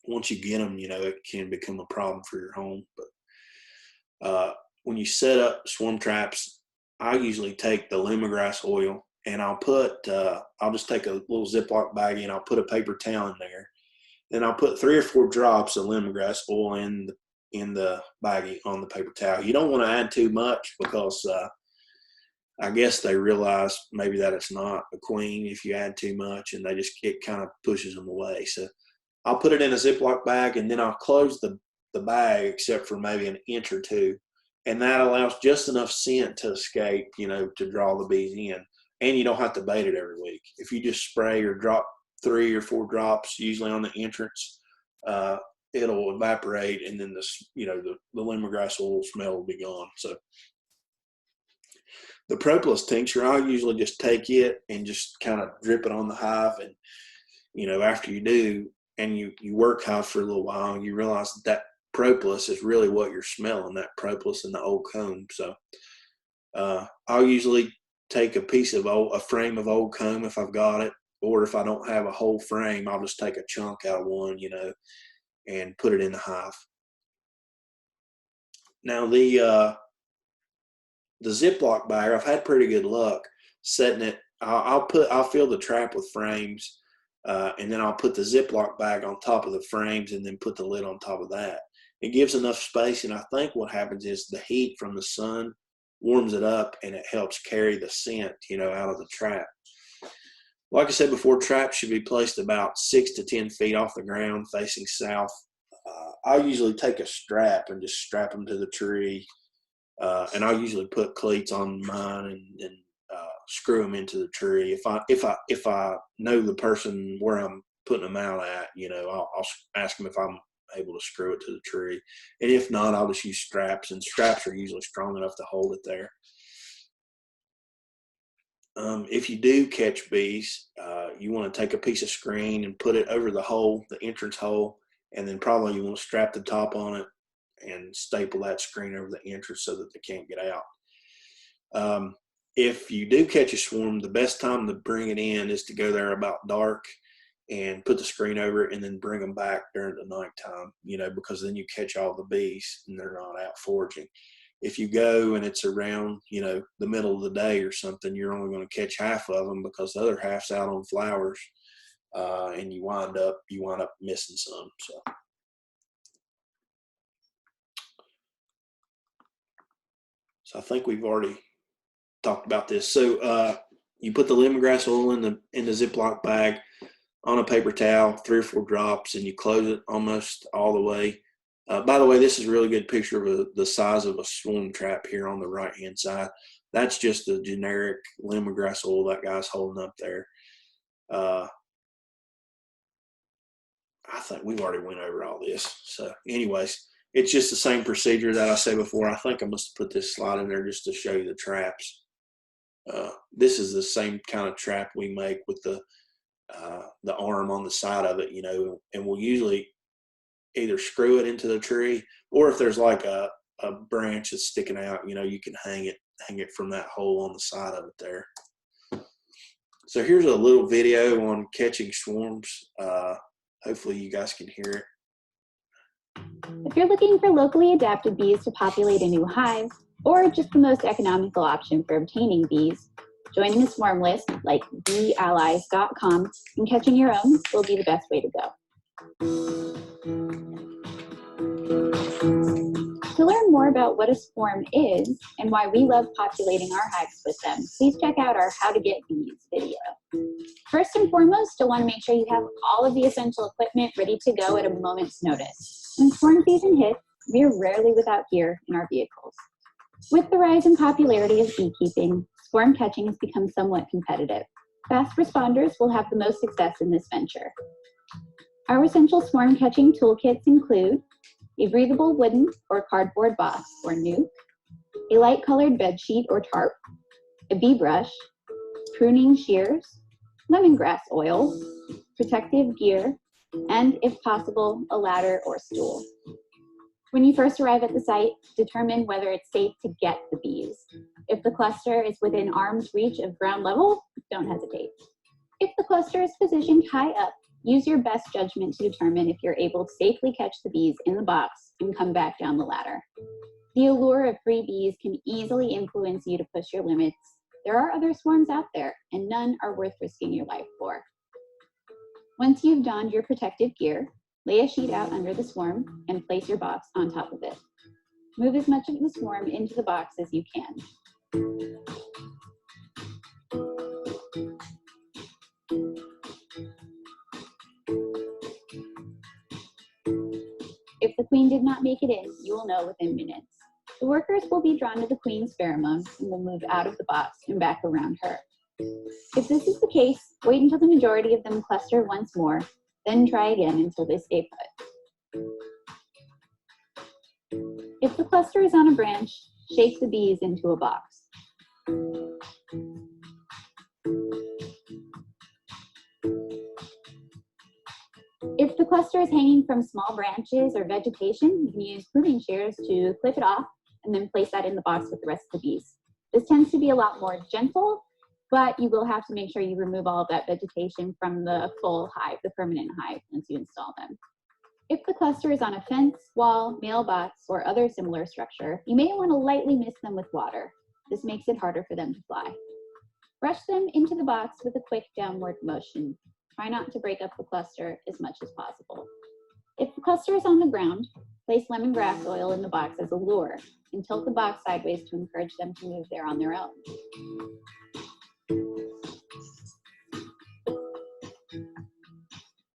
once you get them, it can become a problem for your home. But when you set up swarm traps, I usually take the lemongrass oil, and I'll just take a little Ziploc baggie and I'll put a paper towel in there, and I'll put 3 or 4 drops of lemongrass oil in the baggie on the paper towel. You don't want to add too much because I guess they realize maybe that it's not a queen if you add too much, and it kind of pushes them away. So I'll put it in a Ziploc bag, and then I'll close the bag except for maybe an inch or two, and that allows just enough scent to escape, to draw the bees in. And you don't have to bait it every week. If you just spray or drop 3 or 4 drops, usually on the entrance, it'll evaporate, and then the lemongrass oil smell will be gone. So the propolis tincture, I'll usually just take it and just kind of drip it on the hive, and after you do, and you work hive for a little while, you realize that propolis is really what you're smelling, that propolis in the old comb. So I'll usually take a frame of old comb if I've got it, or if I don't have a whole frame, I'll just take a chunk out of one, and put it in the hive. Now the Ziploc bag, I've had pretty good luck setting it. I'll fill the trap with frames, and then I'll put the Ziploc bag on top of the frames, and then put the lid on top of that. It gives enough space, and I think what happens is the heat from the sun warms it up, and it helps carry the scent, out of the trap. Like I said before, traps should be placed about 6 to 10 feet off the ground, facing south. I usually take a strap and just strap them to the tree, and I usually put cleats on mine and screw them into the tree. If I know the person where I'm putting them out at, I'll ask them if I'm able to screw it to the tree, and if not, I'll just use straps, and straps are usually strong enough to hold it there. If you do catch bees, you want to take a piece of screen and put it over the entrance hole, and then probably you want to strap the top on it and staple that screen over the entrance so that they can't get out. If you do catch a swarm, the best time to bring it in is to go there about dark and put the screen over it, and then bring them back during the nighttime, because then you catch all the bees and they're not out foraging. If you go and it's around, the middle of the day or something, you're only going to catch half of them because the other half's out on flowers, and you wind up missing some. So I think we've already talked about this. So you put the lemongrass oil in the Ziploc bag on a paper towel, 3 or 4 drops, and you close it almost all the way. By the way, this is a really good picture of the size of a swarm trap here on the right-hand side. That's just the generic lemongrass oil that guy's holding up there. I think we've already went over all this. So anyways, it's just the same procedure that I said before. I think I must have put this slide in there just to show you the traps. This is the same kind of trap we make with the arm on the side of it, and we'll usually either screw it into the tree, or if there's like a branch that's sticking out, you can hang it from that hole on the side of it there. So here's a little video on catching swarms. Hopefully you guys can hear it. If you're looking for locally adapted bees to populate a new hive, or just the most economical option for obtaining bees, joining a swarm list like beeallies.com and catching your own will be the best way to go. To learn more about what a swarm is and why we love populating our hives with them, please check out our How to Get Bees video. First and foremost, you'll want to make sure you have all of the essential equipment ready to go at a moment's notice. When swarm season hits, we are rarely without gear in our vehicles. With the rise in popularity of beekeeping, swarm catching has become somewhat competitive. Fast responders will have the most success in this venture. Our essential swarm catching toolkits include a breathable wooden or cardboard box or nuke, a light colored bed sheet or tarp, a bee brush, pruning shears, lemongrass oil, protective gear, and if possible, a ladder or stool. When you first arrive at the site, determine whether it's safe to get the bees. If the cluster is within arm's reach of ground level, don't hesitate. If the cluster is positioned high up, use your best judgment to determine if you're able to safely catch the bees in the box and come back down the ladder. The allure of free bees can easily influence you to push your limits. There are other swarms out there, and none are worth risking your life for. Once you've donned your protective gear, lay a sheet out under the swarm and place your box on top of it. Move as much of the swarm into the box as you can. If the queen did not make it in, you will know within minutes. The workers will be drawn to the queen's pheromone and will move out of the box and back around her. If this is the case, wait until the majority of them cluster once more, then try again until they stay put. If the cluster is on a branch, shake the bees into a box. If the cluster is hanging from small branches or vegetation, you can use pruning shears to clip it off and then place that in the box with the rest of the bees. This tends to be a lot more gentle, but you will have to make sure you remove all of that vegetation from the full hive, the permanent hive, once you install them. If the cluster is on a fence, wall, mailbox, or other similar structure, you may want to lightly mist them with water. This makes it harder for them to fly. Brush them into the box with a quick downward motion. Try not to break up the cluster as much as possible. If the cluster is on the ground, place lemongrass oil in the box as a lure and tilt the box sideways to encourage them to move there on their own.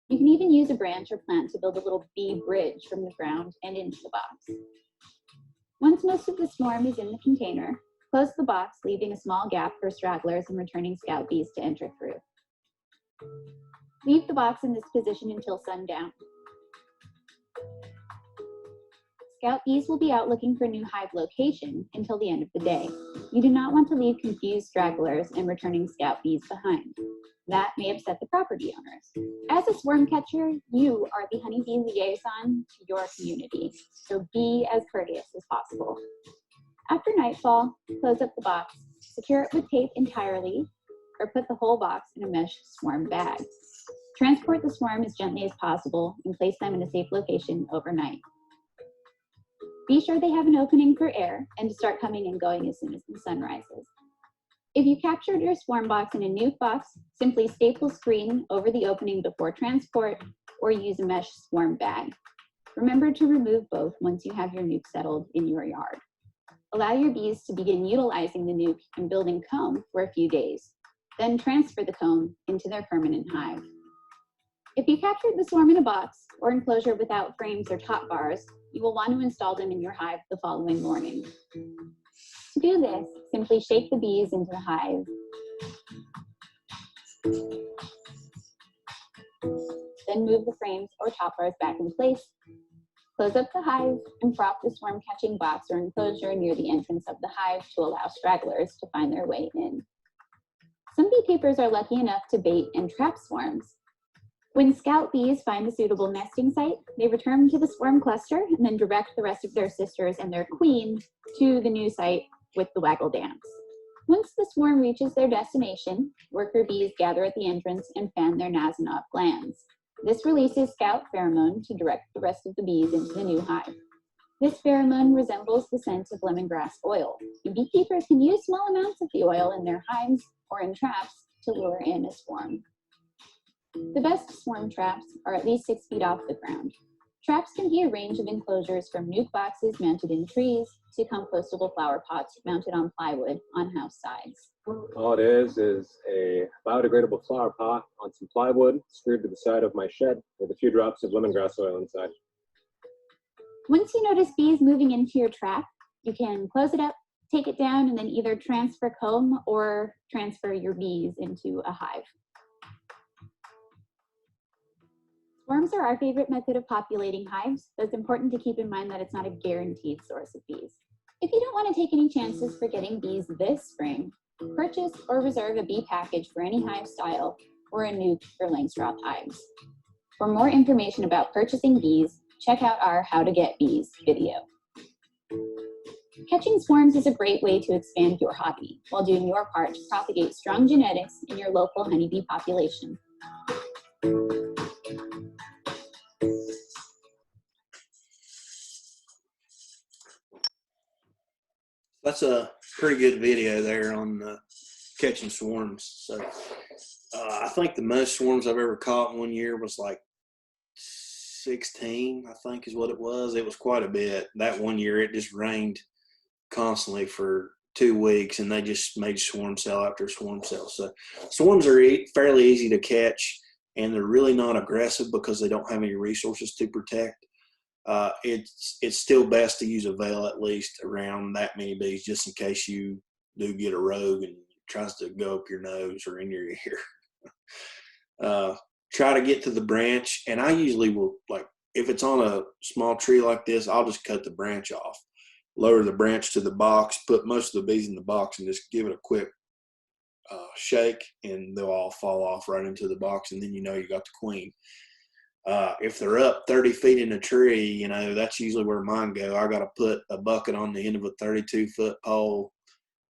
You can even use a branch or plant to build a little bee bridge from the ground and into the box. Once most of the swarm is in the container, close the box, leaving a small gap for stragglers and returning scout bees to enter through. Leave the box in this position until sundown. Scout bees will be out looking for a new hive location until the end of the day. You do not want to leave confused stragglers and returning scout bees behind. That may upset the property owners. As a swarm catcher, you are the honeybee liaison to your community, so be as courteous as possible. After nightfall, close up the box, secure it with tape entirely, or put the whole box in a mesh swarm bag. Transport the swarm as gently as possible and place them in a safe location overnight. Be sure they have an opening for air and to start coming and going as soon as the sun rises. If you captured your swarm box in a nuke box, simply staple screen over the opening before transport or use a mesh swarm bag. Remember to remove both once you have your nuke settled in your yard. Allow your bees to begin utilizing the nuke and building comb for a few days. Then transfer the comb into their permanent hive. If you captured the swarm in a box or enclosure without frames or top bars, you will want to install them in your hive the following morning. To do this, simply shake the bees into the hive. Then move the frames or top bars back in place. Close up the hive and prop the swarm catching box or enclosure near the entrance of the hive to allow stragglers to find their way in. Some beekeepers are lucky enough to bait and trap swarms. When scout bees find a suitable nesting site, they return to the swarm cluster and then direct the rest of their sisters and their queen to the new site with the waggle dance. Once the swarm reaches their destination, worker bees gather at the entrance and fan their nasonob glands. This releases scout pheromone to direct the rest of the bees into the new hive. This pheromone resembles the scent of lemongrass oil, and beekeepers can use small amounts of the oil in their hives or in traps to lure in a swarm. The best swarm traps are at least 6 feet off the ground. Traps can be a range of enclosures from nuke boxes mounted in trees to compostable flower pots mounted on plywood on house sides. All it is a biodegradable flower pot on some plywood screwed to the side of my shed with a few drops of lemongrass oil inside. Once you notice bees moving into your trap, you can close it up, take it down, and then either transfer comb or transfer your bees into a hive. Swarms are our favorite method of populating hives, but it's important to keep in mind that it's not a guaranteed source of bees. If you don't want to take any chances for getting bees this spring, purchase or reserve a bee package for any hive style or a nuke or Langstroth hives. For more information about purchasing bees, check out our How to Get Bees video. Catching swarms is a great way to expand your hobby while doing your part to propagate strong genetics in your local honeybee population. That's a pretty good video there on catching swarms. So I think the most swarms I've ever caught in one year was like 16, I think is what it was. It was quite a bit. That one year it just rained constantly for 2 weeks, and they just made swarm cell after swarm cell. So swarms are fairly easy to catch, and they're really not aggressive because they don't have any resources to protect. It's still best to use a veil at least around that many bees, just in case you do get a rogue and tries to go up your nose or in your ear. Try to get to the branch, and I usually will, like, if it's on a small tree like this, I'll just cut the branch off, lower the branch to the box, put most of the bees in the box, and just give it a quick shake, and they'll all fall off right into the box, and then you know you got the queen. If they're up 30 feet in a tree, you know, that's usually where mine go. I got to put a bucket on the end of a 32-foot pole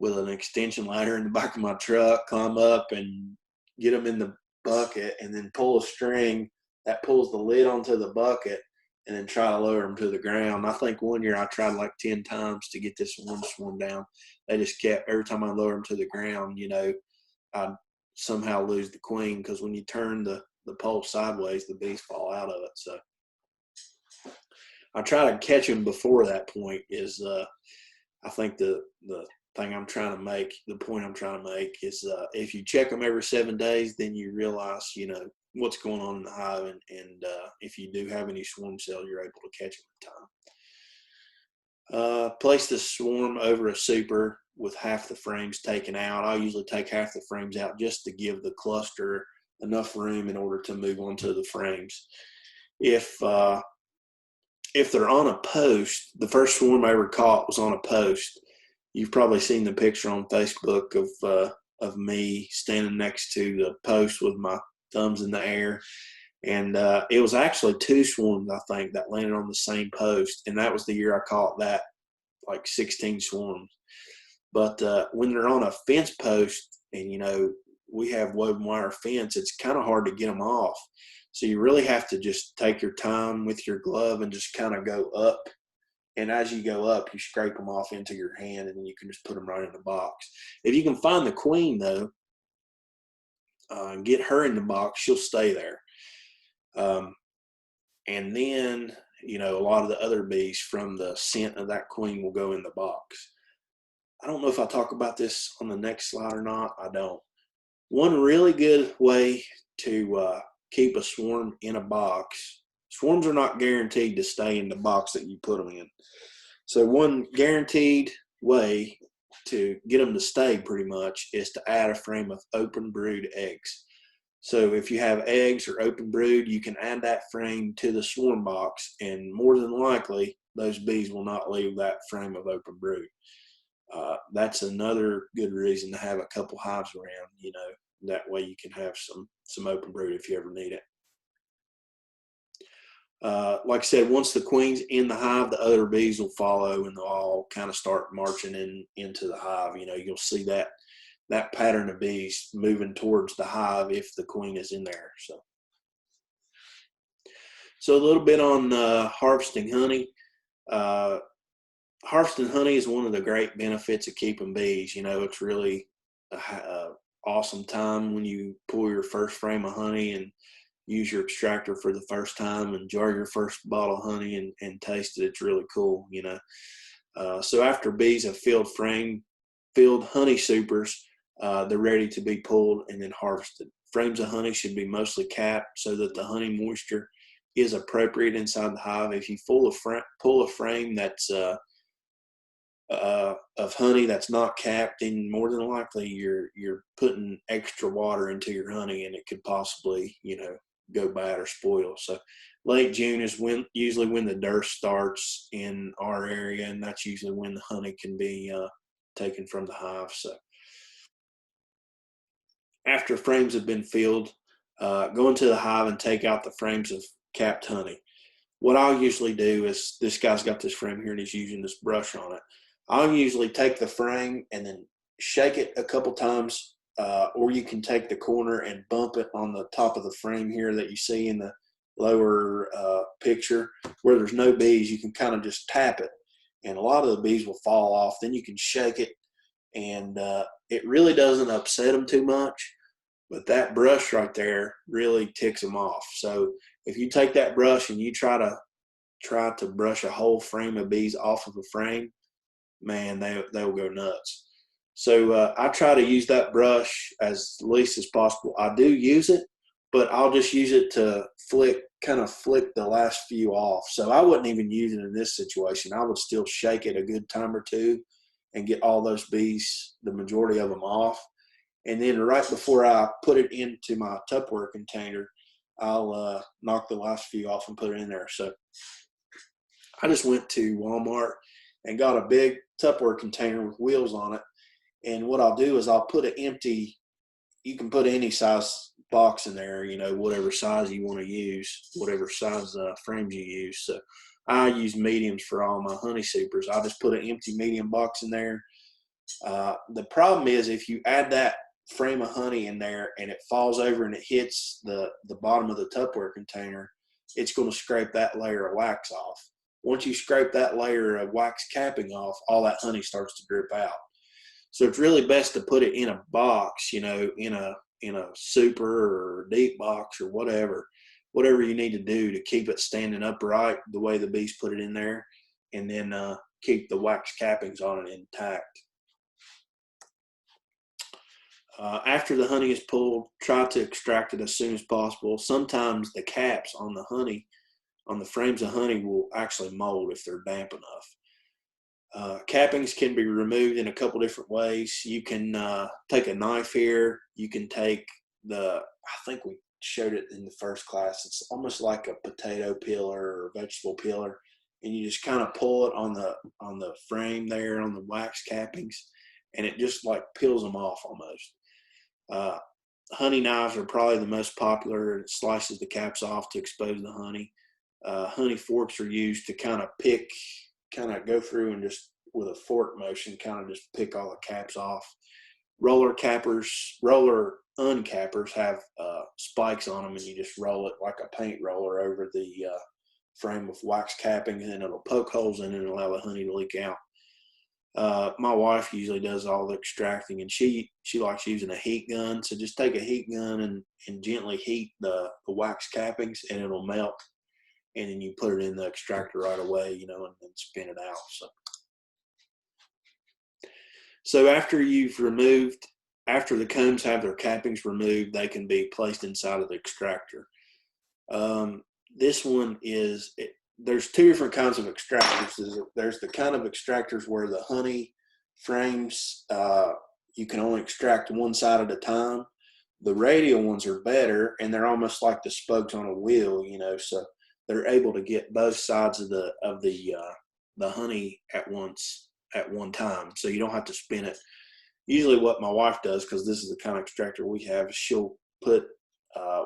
with an extension ladder in the back of my truck, climb up and get them in the bucket, and then pull a string that pulls the lid onto the bucket, and then try to lower them to the ground. I think one year I tried like 10 times to get this one swarm down. They just kept, every time I lower them to the ground, you know, I'd somehow lose the queen, because when you turn the pole sideways, the bees fall out of it. So I try to catch them before that point is, I think the thing I'm trying to make, the point I'm trying to make is, if you check them every 7 days, then you realize, you know, what's going on in the hive. And if you do have any swarm cells, you're able to catch them in time. Place the swarm over a super with half the frames taken out. I usually take half the frames out just to give the cluster enough room in order to move on to the frames. If they're on a post, the first swarm I ever caught was on a post. You've probably seen the picture on Facebook of me standing next to the post with my thumbs in the air. And it was actually 2 swarms, I think, that landed on the same post. And that was the year I caught that, like 16 swarms. But when they're on a fence post, and, you know, we have woven wire fence, it's kind of hard to get them off. So you really have to just take your time with your glove and just kind of go up. And as you go up, you scrape them off into your hand, and then you can just put them right in the box. If you can find the queen, though, and get her in the box, she'll stay there. And then, you know, a lot of the other bees from the scent of that queen will go in the box. I don't know if I talk about this on the next slide or not. I don't. One really good way to keep a swarm in a box, swarms are not guaranteed to stay in the box that you put them in. So one guaranteed way to get them to stay pretty much is to add a frame of open brood eggs. So if you have eggs or open brood, you can add that frame to the swarm box, and more than likely those bees will not leave that frame of open brood. That's another good reason to have a couple hives around, you know, that way you can have some open brood if you ever need it. Like I said, once the queen's in the hive, the other bees will follow, and they'll all kind of start marching into the hive. You know, you'll see that pattern of bees moving towards the hive if the queen is in there. So a little bit on harvesting honey. Harvesting honey is one of the great benefits of keeping bees. You know, it's really a awesome time when you pull your first frame of honey, and use your extractor for the first time and jar your first bottle of honey and taste it. It's really cool, you know. So after bees have filled honey supers, they're ready to be pulled and then harvested. Frames of honey should be mostly capped so that the honey moisture is appropriate inside the hive. If you pull a frame that's of honey that's not capped, then more than likely you're putting extra water into your honey, and it could possibly, you know, go bad or spoil. So late June is usually when the dearth starts in our area, and that's usually when the honey can be taken from the hive. So after frames have been filled, go into the hive and take out the frames of capped honey. What I'll usually do is, this guy's got this frame here and he's using this brush on it. I'll usually take the frame and then shake it a couple times, or you can take the corner and bump it on the top of the frame here that you see in the lower picture where there's no bees. You can kind of just tap it and a lot of the bees will fall off. Then you can shake it, and it really doesn't upset them too much, but that brush right there really ticks them off. So if you take that brush and you try to brush a whole frame of bees off of a frame, man, they'll go nuts. So I try to use that brush as least as possible. I do use it, but I'll just use it to kind of flick the last few off. So I wouldn't even use it in this situation. I would still shake it a good time or two and get all those bees, the majority of them, off. And then right before I put it into my Tupperware container, I'll knock the last few off and put it in there. So I just went to Walmart and got a big Tupperware container with wheels on it. And what I'll do is I'll put an empty, you can put any size box in there, you know, whatever size you want to use, whatever size frames you use. So I use mediums for all my honey supers. I'll just put an empty medium box in there. The problem is if you add that frame of honey in there and it falls over and it hits the bottom of the Tupperware container, it's going to scrape that layer of wax off. Once you scrape that layer of wax capping off, all that honey starts to drip out. So it's really best to put it in a box, you know, in a super or deep box or whatever you need to do to keep it standing upright the way the bees put it in there, and then keep the wax cappings on it intact. After the honey is pulled, try to extract it as soon as possible. Sometimes the caps on the honey, on the frames of honey, will actually mold if they're damp enough. Cappings can be removed in a couple different ways. You can take a knife here. You can take I think we showed it in the first class. It's almost like a potato peeler or vegetable peeler, and you just kind of pull it on the frame there on the wax cappings, and it just like peels them off almost. Honey knives are probably the most popular. It slices the caps off to expose the honey. Honey forks are used to kind of go through and just with a fork motion kind of just pick all the caps off. Roller uncappers have spikes on them, and you just roll it like a paint roller over the frame of wax capping, and then it'll poke holes in it and allow the honey to leak out. My wife usually does all the extracting, and she likes using a heat gun. So just take a heat gun and gently heat the wax cappings, and it'll melt. And then you put it in the extractor right away, you know, and then spin it out. So after the combs have their cappings removed, they can be placed inside of the extractor. This one there's two different kinds of extractors. There's the kind of extractors where the honey frames, you can only extract one side at a time. The radial ones are better, and they're almost like the spokes on a wheel, you know, so they're able to get both sides of the honey at one time, so you don't have to spin it. Usually what my wife does, because this is the kind of extractor we have, is she'll put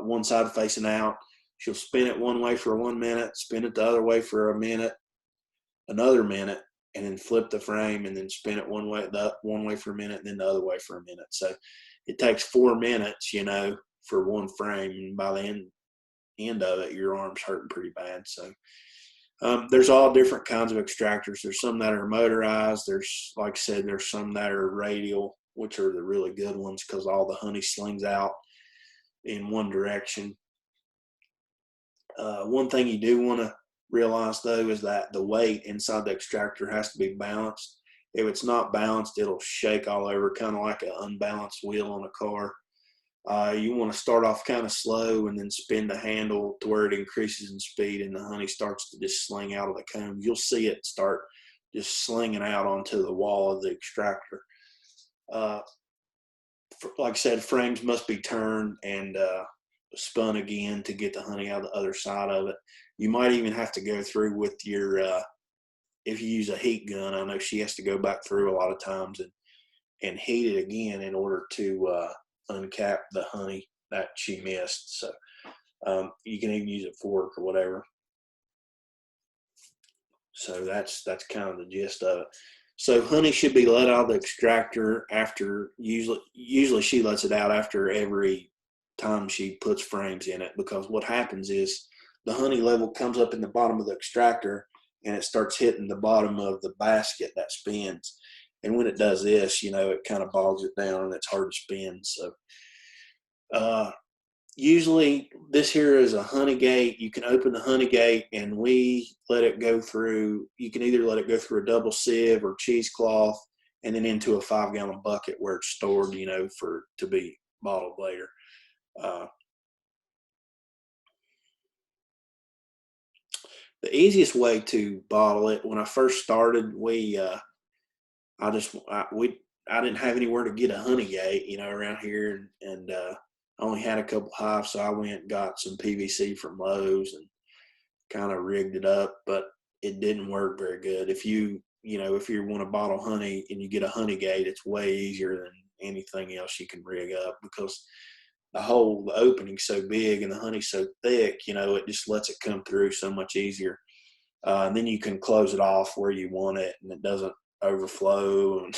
one side facing out. She'll spin it one way for 1 minute, spin it the other way for a minute, another minute, and then flip the frame and then spin it one way for a minute and then the other way for a minute. So it takes 4 minutes, you know, for one frame, and by the end of it, your arm's hurting pretty bad. So there's all different kinds of extractors. There's some that are motorized. There's, like I said, there's some that are radial, which are the really good ones because all the honey slings out in one direction. One thing you do want to realize though is that the weight inside the extractor has to be balanced. If it's not balanced, it'll shake all over, kind of like an unbalanced wheel on a car. You want to start off kind of slow and then spin the handle to where it increases in speed and the honey starts to just sling out of the comb. You'll see it start just slinging out onto the wall of the extractor. Like I said, frames must be turned and spun again to get the honey out the other side of it. You might even have to go through with your, if you use a heat gun, I know she has to go back through a lot of times and heat it again in order to uncap the honey that she missed. So you can even use a fork or whatever. So that's kind of the gist of it. So honey should be let out of the extractor after, usually she lets it out after every time she puts frames in it, because what happens is the honey level comes up in the bottom of the extractor and it starts hitting the bottom of the basket that spins. And when it does this, you know, it kind of bogs it down and it's hard to spin. So usually this here is a honey gate. You can open the honey gate and we let it go through. You can either let it go through a double sieve or cheesecloth and then into a 5-gallon bucket where it's stored, you know, to be bottled later. The easiest way to bottle it, when I first started, I didn't have anywhere to get a honey gate, you know, around here, and I only had a couple hives, so I went and got some PVC from Lowe's and kind of rigged it up, but it didn't work very good. If you want to bottle honey and you get a honey gate, it's way easier than anything else you can rig up, because the opening's so big and the honey's so thick, you know, it just lets it come through so much easier. And then you can close it off where you want it and it doesn't overflow. And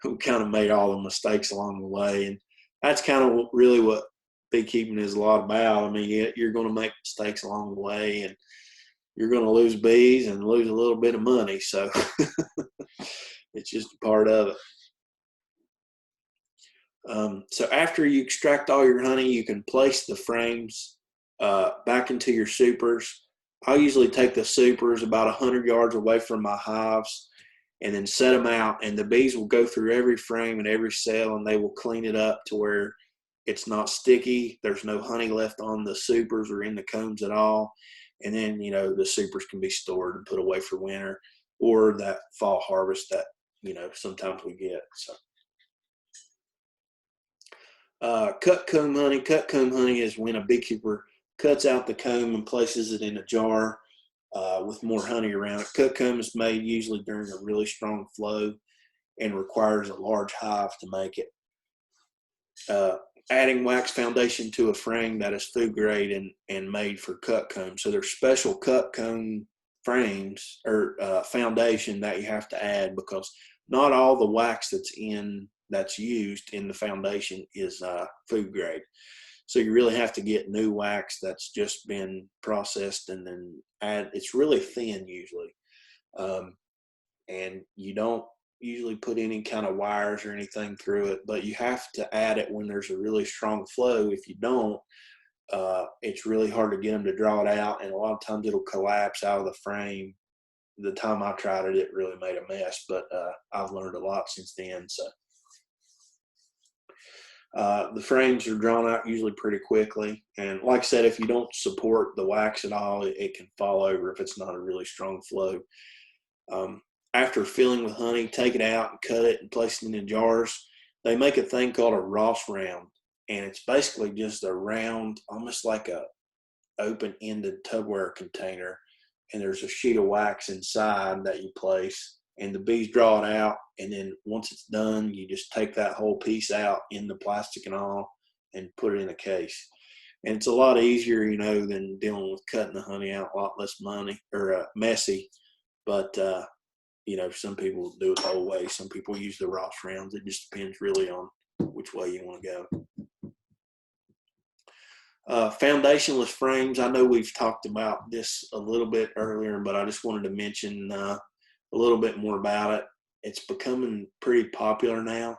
we kind of made all the mistakes along the way. And that's kind of really what beekeeping is a lot about. I mean, you're going to make mistakes along the way and you're going to lose bees and lose a little bit of money. So it's just a part of it. So after you extract all your honey, you can place the frames back into your supers. I usually take the supers about 100 yards away from my hives and then set them out, and the bees will go through every frame and every cell and they will clean it up to where it's not sticky. There's no honey left on the supers or in the combs at all. And then, you know, the supers can be stored and put away for winter or that fall harvest that, you know, sometimes we get. So cut comb honey. Cut comb honey is when a beekeeper cuts out the comb and places it in a jar with more honey around it. Cut comb is made usually during a really strong flow and requires a large hive to make it. Adding wax foundation to a frame that is food grade and made for cut comb. So there's special cut comb frames or foundation that you have to add, because not all the wax that's used in the foundation is food grade. So you really have to get new wax that's just been processed and then add. It's really thin usually, and you don't usually put any kind of wires or anything through it, but you have to add it when there's a really strong flow. If you don't, it's really hard to get them to draw it out, and a lot of times it'll collapse out of the frame. The time I tried it, it really made a mess, but I've learned a lot since then. So the frames are drawn out usually pretty quickly, and like I said, if you don't support the wax at all, it can fall over if it's not a really strong flow. After filling with honey, take it out and cut it and place it in jars. They make a thing called a Ross round, and it's basically just a round, almost like a open-ended Tupperware container, and there's a sheet of wax inside that you place, and the bees draw it out, and then once it's done, you just take that whole piece out in the plastic and all and put it in a case. And it's a lot easier, you know, than dealing with cutting the honey out, a lot less money or messy. But you know, some people do it the whole way. Some people use the Ross rounds. It just depends really on which way you want to go. Foundationless frames. I know we've talked about this a little bit earlier, but I just wanted to mention a little bit more about it. It's becoming pretty popular now.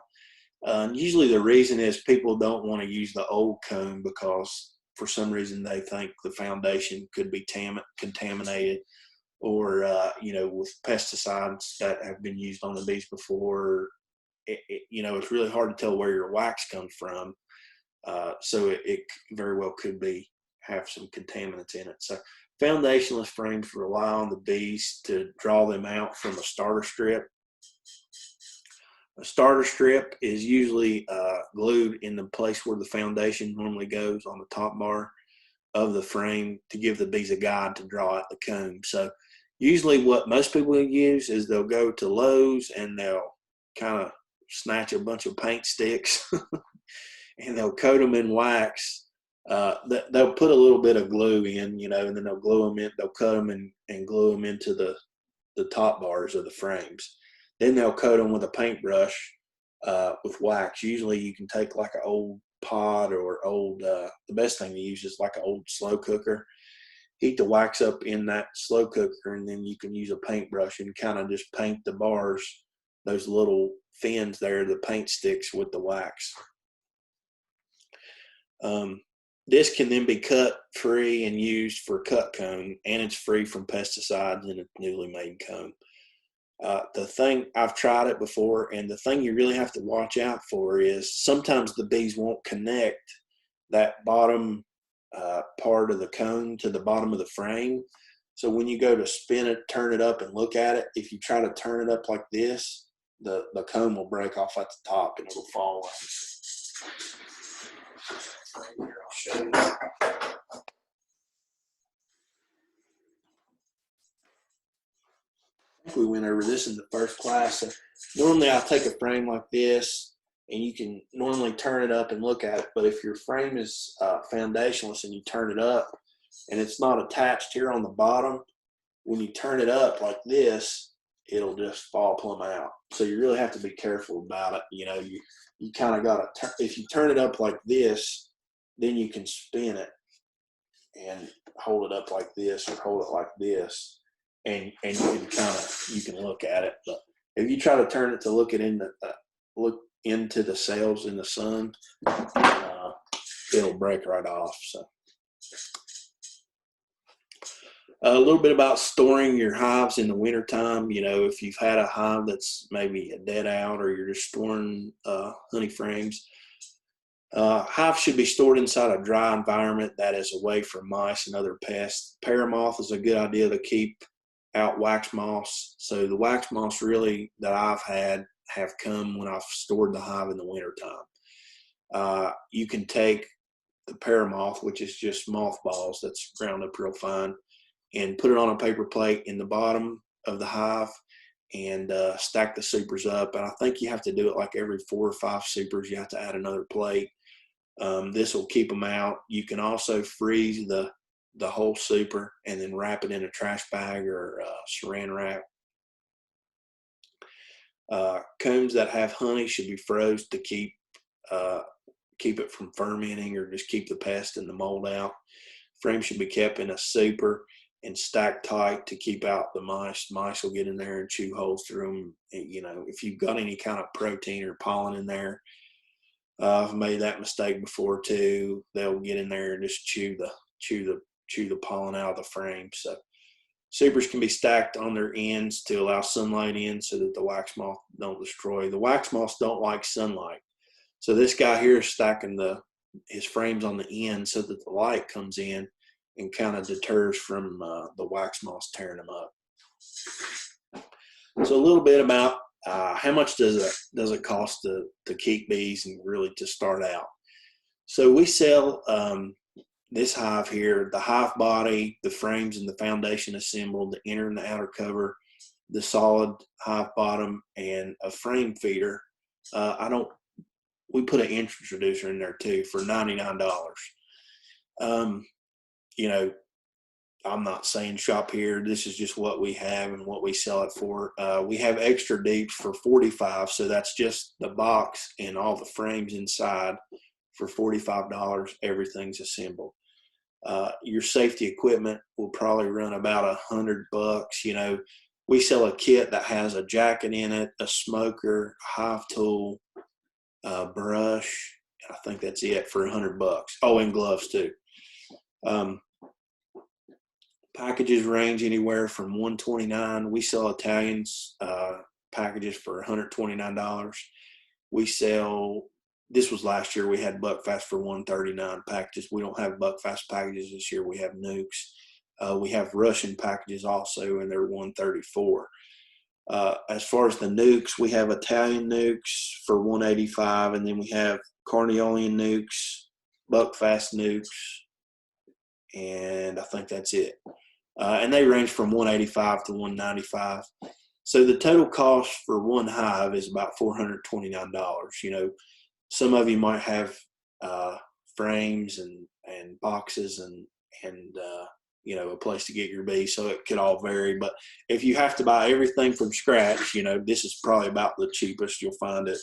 Usually the reason is people don't want to use the old comb, because for some reason they think the foundation could be contaminated, or with pesticides that have been used on the bees before. It's really hard to tell where your wax comes from. So it very well could have some contaminants in it. So foundationless frames rely on the bees to draw them out from a starter strip. A starter strip is usually glued in the place where the foundation normally goes, on the top bar of the frame, to give the bees a guide to draw out the comb. So usually what most people use is they'll go to Lowe's and they'll kind of snatch a bunch of paint sticks and they'll coat them in wax. They'll put a little bit of glue in, and then they'll glue them in. They'll cut them and glue them into the top bars of the frames. Then they'll coat them with a paintbrush with wax. Usually you can take like an old pot or the best thing to use is like an old slow cooker. Heat the wax up in that slow cooker, and then you can use a paintbrush and kind of just paint the bars, those little fins there, the paint sticks, with the wax. This can then be cut free and used for cut comb, and it's free from pesticides in a newly made comb. The thing, I've tried it before, and the thing you really have to watch out for is sometimes the bees won't connect that bottom part of the comb to the bottom of the frame. So when you go to spin it, turn it up and look at it, if you try to turn it up like this, the comb will break off at the top and it'll fall out. Here, I'll show you. I think we went over this in the first class. So normally I'll take a frame like this, and you can normally turn it up and look at it. But if your frame is foundationless and you turn it up and it's not attached here on the bottom, when you turn it up like this, it'll just fall plumb out. So you really have to be careful about it. You kind of got to, if you turn it up like this, then you can spin it and hold it up like this or hold it like this, and you can look at it. But if you try to turn it to look into the cells in the sun, it'll break right off. So a little bit about storing your hives in the wintertime. If you've had a hive that's maybe dead out, or you're just storing honey frames, hives should be stored inside a dry environment that is away from mice and other pests. Paramoth is a good idea to keep out wax moths. So the wax moths really that I've had have come when I've stored the hive in the wintertime. You can take the paramoth, which is just mothballs that's ground up real fine, and put it on a paper plate in the bottom of the hive, and stack the supers up. And I think you have to do it like every 4 or 5 supers. You have to add another plate. This will keep them out. You can also freeze the whole super and then wrap it in a trash bag or saran wrap. Combs that have honey should be froze to keep it from fermenting, or just keep the pest and the mold out. Frames should be kept in a super and stacked tight to keep out the mice. Mice will get in there and chew holes through them. If you've got any kind of protein or pollen in there, I've made that mistake before too. They'll get in there and just chew the pollen out of the frame. So supers can be stacked on their ends to allow sunlight in so that the wax moth don't destroy. The wax moths don't like sunlight. So this guy here is stacking his frames on the end so that the light comes in and kind of deters from the wax moths tearing them up. So a little bit about how much does it cost to keep bees and really to start out. So we sell this hive here, the hive body, the frames and the foundation assembled, the inner and the outer cover, the solid hive bottom, and a frame feeder. We put an introducer in there too for $99. I'm not saying shop here. This is just what we have and what we sell it for. We have extra deeps for $45, so that's just the box and all the frames inside for $45. Everything's assembled. Your safety equipment will probably run about $100. We sell a kit that has a jacket in it, a smoker, hive tool, brush. I think that's it for $100. Oh, and gloves too. Packages range anywhere from $129. We sell Italians packages for $129. We sell, this was last year, we had Buckfast for $139 packages. We don't have Buckfast packages this year. We have Nukes. We have Russian packages also, and they're $134. As far as the Nukes, we have Italian Nukes for $185, and then we have Carniolan Nukes, Buckfast Nukes, and I think that's it. And they range from $185 to $195. So the total cost for one hive is about $429. You know, some of you might have frames and boxes and you know, a place to get your bees, so it could all vary. But if you have to buy everything from scratch, you know, this is probably about the cheapest you'll find it.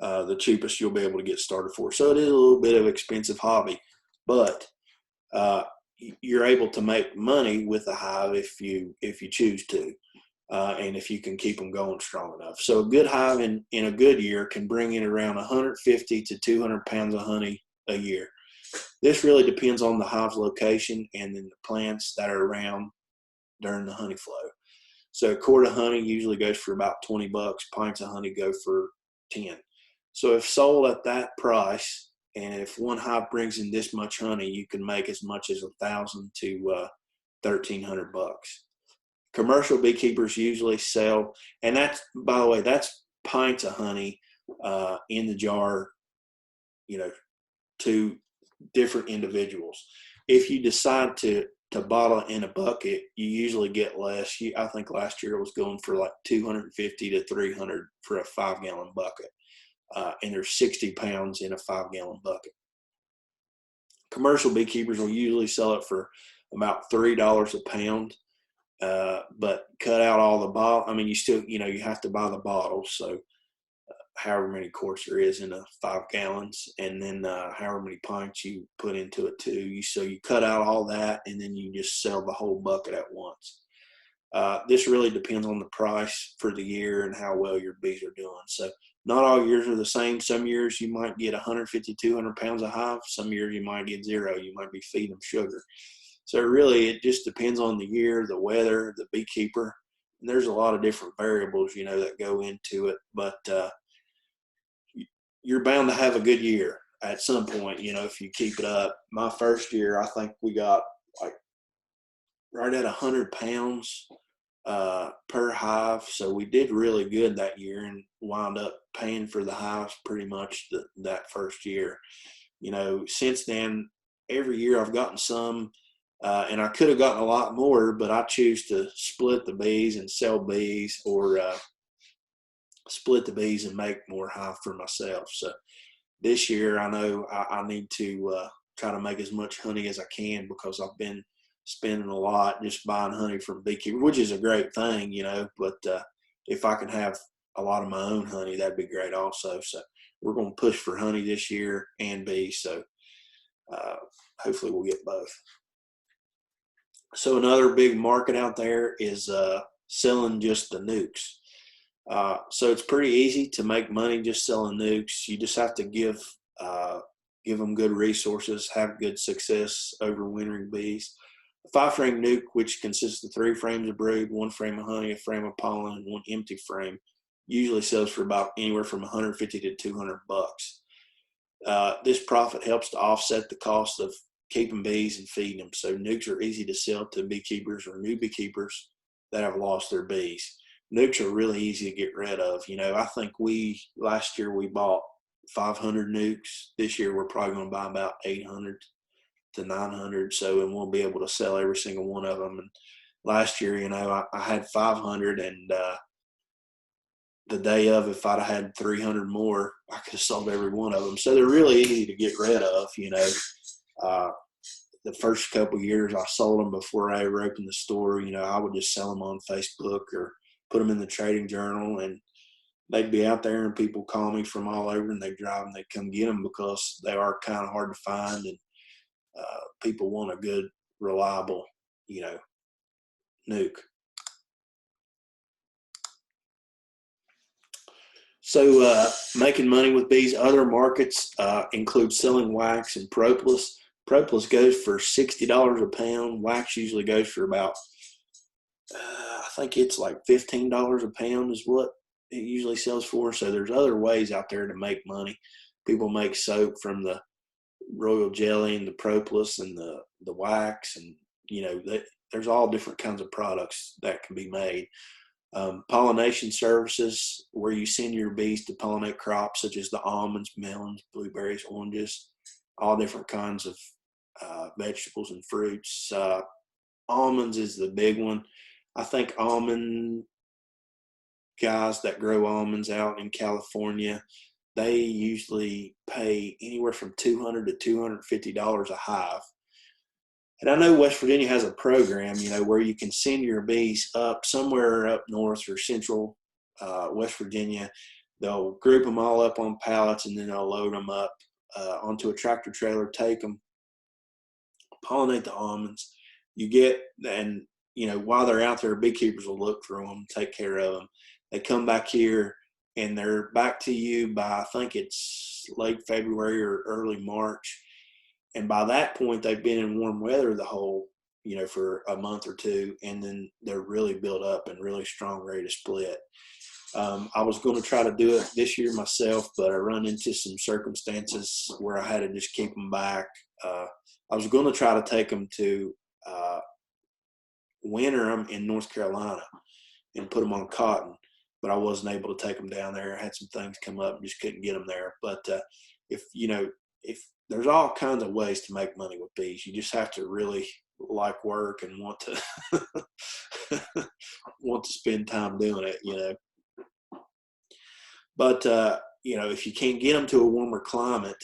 The cheapest you'll be able to get started for. So it is a little bit of an expensive hobby, but you're able to make money with a hive if you choose to, and if you can keep them going strong enough. So a good hive in a good year can bring in around 150 to 200 pounds of honey a year. This really depends on the hive's location and then the plants that are around during the honey flow. So a quart of honey usually goes for about $20. Pints of honey go for 10. So if sold at that price, and if one hive brings in this much honey, you can make as much as $1,000 to $1,300. Commercial beekeepers usually sell, and that's, by the way, that's pints of honey in the jar, you know, to different individuals. If you decide to bottle in a bucket, you usually get less. I think last year it was going for like $250 to $300 for a 5-gallon bucket. And there's 60 pounds in a 5-gallon bucket. Commercial beekeepers will usually sell it for about $3 a pound, but cut out all the bottle. I mean, you still, you know, you have to buy the bottles. So however many quarts there is in a 5 gallons, and then however many pints you put into it too. So you cut out all that, and then you just sell the whole bucket at once. This really depends on the price for the year and how well your bees are doing. So not all years are the same. Some years you might get 150, 200 pounds of hive. Some years you might get 0. You might be feeding them sugar. So really it just depends on the year, the weather, the beekeeper. And there's a lot of different variables, you know, that go into it. But you're bound to have a good year at some point, you know, if you keep it up. My first year, I think we got like right at 100 pounds per hive. So we did really good that year and wound up paying for the hives pretty much that first year. You know, since then, every year I've gotten some, and I could have gotten a lot more, but I choose to split the bees and sell bees, or split the bees and make more hive for myself. So this year I know I need to try to make as much honey as I can, because I've been spending a lot just buying honey from beekeepers, which is a great thing, you know, but if I can have a lot of my own honey, that'd be great also. So we're going to push for honey this year and bees. So hopefully we'll get both. So another big market out there is selling just the nukes. So it's pretty easy to make money just selling nukes. You just have to give them good resources, have good success overwintering bees. A 5-frame nuke, which consists of 3 frames of brood, 1 frame of honey, a frame of pollen, and 1 empty frame, usually sells for about anywhere from $150 to $200. This profit helps to offset the cost of keeping bees and feeding them. So nukes are easy to sell to beekeepers or new beekeepers that have lost their bees. Nukes are really easy to get rid of. You know, I think last year we bought 500 nukes. This year we're probably going to buy about 800 to 900. So, and we'll be able to sell every single one of them. And last year, you know, I had 500, and the day of, if I'd had 300 more, I could have sold every one of them. So they're really easy to get rid of, you know. The first couple of years I sold them before I ever opened the store. You know, I would just sell them on Facebook or put them in the trading journal, and they'd be out there and people call me from all over, and they drive and they come get them, because they are kind of hard to find, and people want a good, reliable, you know, nuke. So making money with bees. Other markets include selling wax and propolis. Propolis goes for $60 a pound. Wax usually goes for about, I think it's like $15 a pound is what it usually sells for. So there's other ways out there to make money. People make soap from the royal jelly and the propolis and the wax, and there's all different kinds of products that can be made. Pollination services, where you send your bees to pollinate crops such as the almonds, melons, blueberries, oranges, all different kinds of vegetables and fruits. Almonds is the big one. I think almond guys that grow almonds out in California, they usually pay anywhere from $200 to $250 a hive. And I know West Virginia has a program, where you can send your bees up somewhere up north or central West Virginia. They'll group them all up on pallets, and then they'll load them up onto a tractor trailer, take them, pollinate the almonds. While they're out there, beekeepers will look through them, take care of them. They come back here, and they're back to you by, I think it's late February or early March. And by that point, they've been in warm weather for a month or two, and then they're really built up and really strong, ready to split. I was going to try to do it this year myself, but I run into some circumstances where I had to just keep them back. I was going to try to take them to winter them in North Carolina and put them on cotton, but I wasn't able to take them down there. I had some things come up and just couldn't get them there. But if there's all kinds of ways to make money with bees. You just have to really like work and want to spend time doing it, But if you can't get them to a warmer climate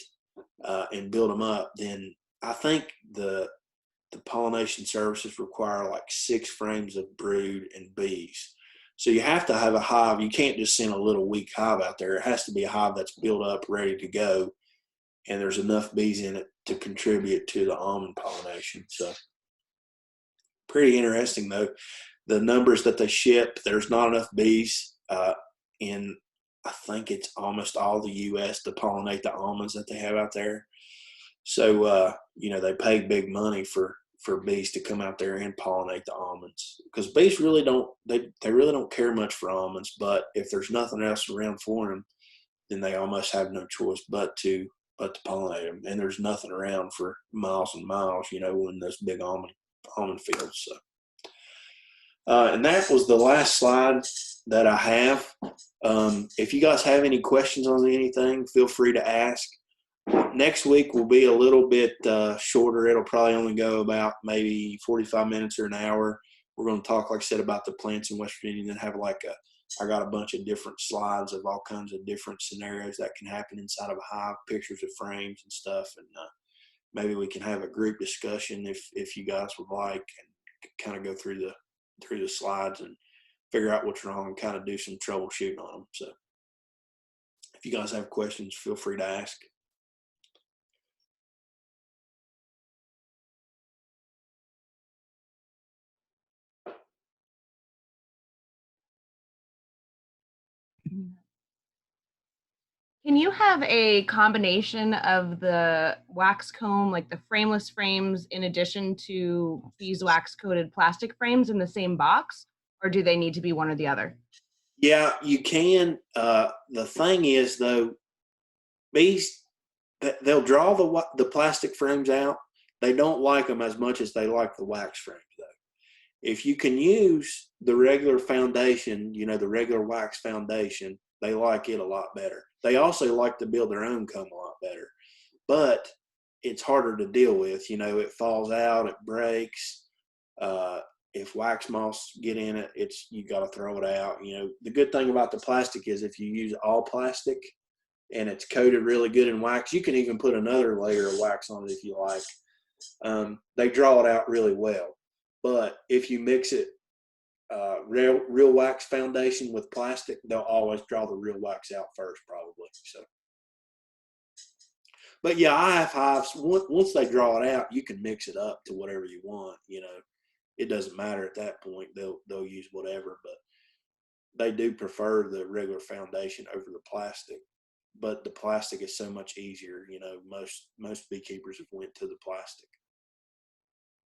and build them up, then I think the pollination services require like 6 frames of brood and bees. So you have to have a hive. You can't just send a little weak hive out there. It has to be a hive that's built up, ready to go, and there's enough bees in it to contribute to the almond pollination. So pretty interesting, though. The numbers that they ship, there's not enough bees in, I think it's almost all the U.S. to pollinate the almonds that they have out there. So, they pay big money for bees to come out there and pollinate the almonds, because bees really don't care much for almonds, but if there's nothing else around for them, then they almost have no choice but to pollinate them. And there's nothing around for miles and miles, in those big almond fields. So, and that was the last slide that I have. If you guys have any questions on anything, feel free to ask. Next week will be a little bit shorter. It'll probably only go about maybe 45 minutes or an hour. We're going to talk, like I said, about the plants in West Virginia, and then have I got a bunch of different slides of all kinds of different scenarios that can happen inside of a hive, pictures of frames and stuff. And maybe we can have a group discussion if you guys would like, and kind of go through the slides and figure out what's wrong and kind of do some troubleshooting on them. So if you guys have questions, feel free to ask. Can you have a combination of the wax comb, like the frameless frames, in addition to beeswax coated plastic frames in the same box, or do they need to be one or the other? Yeah, you can. The thing is, though, bees, they'll draw the plastic frames out. They don't like them as much as they like the wax frames, though. If you can use the regular foundation, the regular wax foundation, they like it a lot better. They also like to build their own comb a lot better, but it's harder to deal with. It falls out, it breaks. If wax moths get in it, you got to throw it out. The good thing about the plastic is if you use all plastic and it's coated really good in wax, you can even put another layer of wax on it if you like. They draw it out really well. But if you mix it real wax foundation with plastic, they'll always draw the real wax out first, probably. So, but yeah, I have hives. Once they draw it out, you can mix it up to whatever you want. It doesn't matter at that point. They'll use whatever. But they do prefer the regular foundation over the plastic, but the plastic is so much easier. You know, most beekeepers have went to the plastic.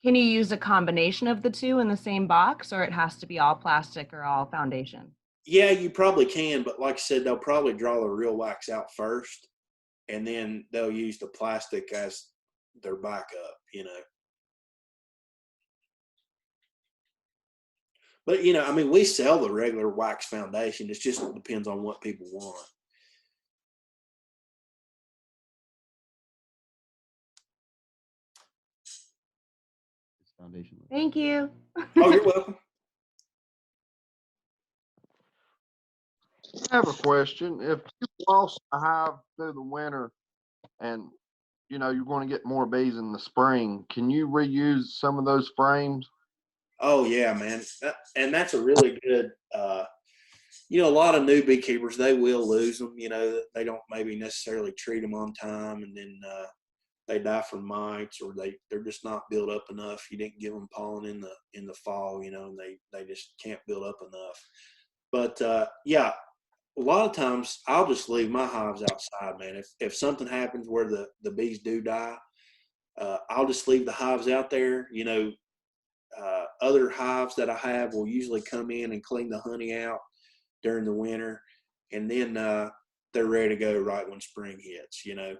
Can you use a combination of the two in the same box, or it has to be all plastic or all foundation? Yeah, you probably can, but like I said, they'll probably draw the real wax out first, and then they'll use the plastic as their backup, you know. But, you know, I mean, we sell the regular wax foundation. It just depends on what people want. Foundation. Thank you. Oh, you're welcome. I have a question. If you lost a hive through the winter and you know you're going to get more bees in the spring, can you reuse some of those frames? Oh, yeah, man. And that's a really good, you know, a lot of new beekeepers, they will lose them. You know, they don't maybe necessarily treat them on time, and then they die from mites, or they're just not built up enough. You didn't give them pollen in the fall, you know, and they just can't build up enough. But yeah, a lot of times I'll just leave my hives outside, man. If something happens where the bees do die, I'll just leave the hives out there. You know, other hives that I have will usually come in and clean the honey out during the winter, and then they're ready to go right when spring hits. You know,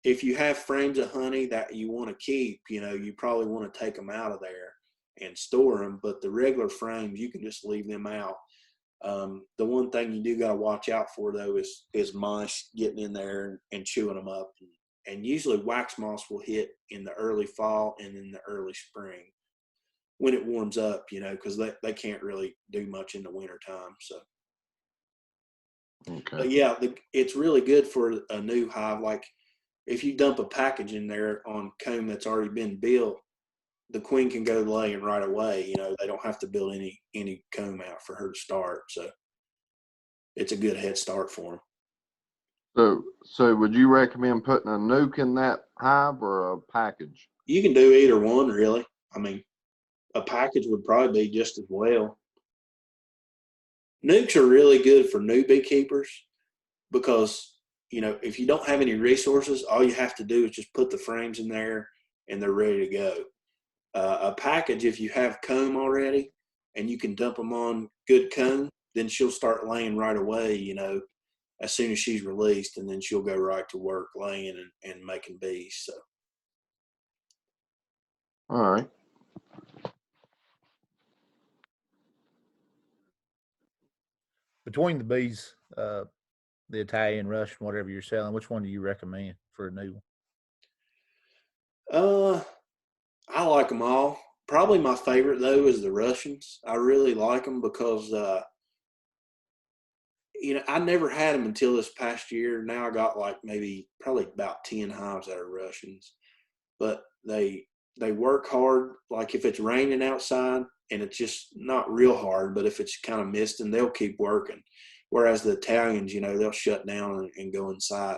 if you have frames of honey that you want to keep, you know, you probably want to take them out of there and store them. But the regular frames, you can just leave them out. The one thing you do got to watch out for, though, is mice getting in there and chewing them up. And usually wax moths will hit in the early fall and in the early spring when it warms up, you know, because they can't really do much in the winter time. So, Okay. but yeah, it's really good for a new hive. Like if you dump a package in there on comb that's already been built, the queen can go laying right away. You know, they don't have to build any comb out for her to start. So it's a good head start for them. So would you recommend putting a nuke in that hive or a package? You can do either one, really. I mean, a package would probably be just as well. Nukes are really good for new beekeepers because, you know, if you don't have any resources, all you have to do is just put the frames in there and they're ready to go. A package, if you have comb already and you can dump them on good comb, then she'll start laying right away, you know, as soon as she's released, and then she'll go right to work laying and making bees. So. All right. Between the bees, the Italian, Russian, whatever you're selling, which one do you recommend for a new one? I like them all. Probably my favorite though is the Russians. I really like them because you know, I never had them until this past year. Now I got like probably about 10 hives that are Russians, but they work hard. Like if it's raining outside and it's just not real hard, but if it's kind of misting, they'll keep working. Whereas the Italians, you know, they'll shut down and go inside.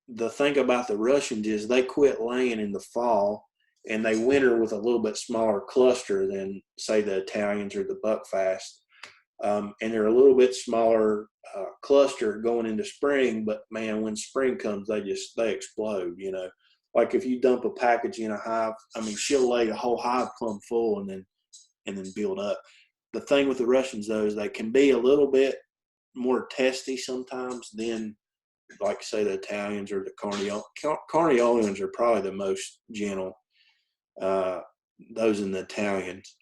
The thing about the Russians is they quit laying in the fall and they winter with a little bit smaller cluster than say the Italians or the Buckfast. And they're a little bit smaller cluster going into spring, but man, when spring comes, they explode, you know. Like if you dump a package in a hive, I mean, she'll lay a whole hive plumb full and then build up. The thing with the Russians though is they can be a little bit more testy sometimes than, like say, the Italians or the Carniolians are probably the most gentle. Those in the Italians.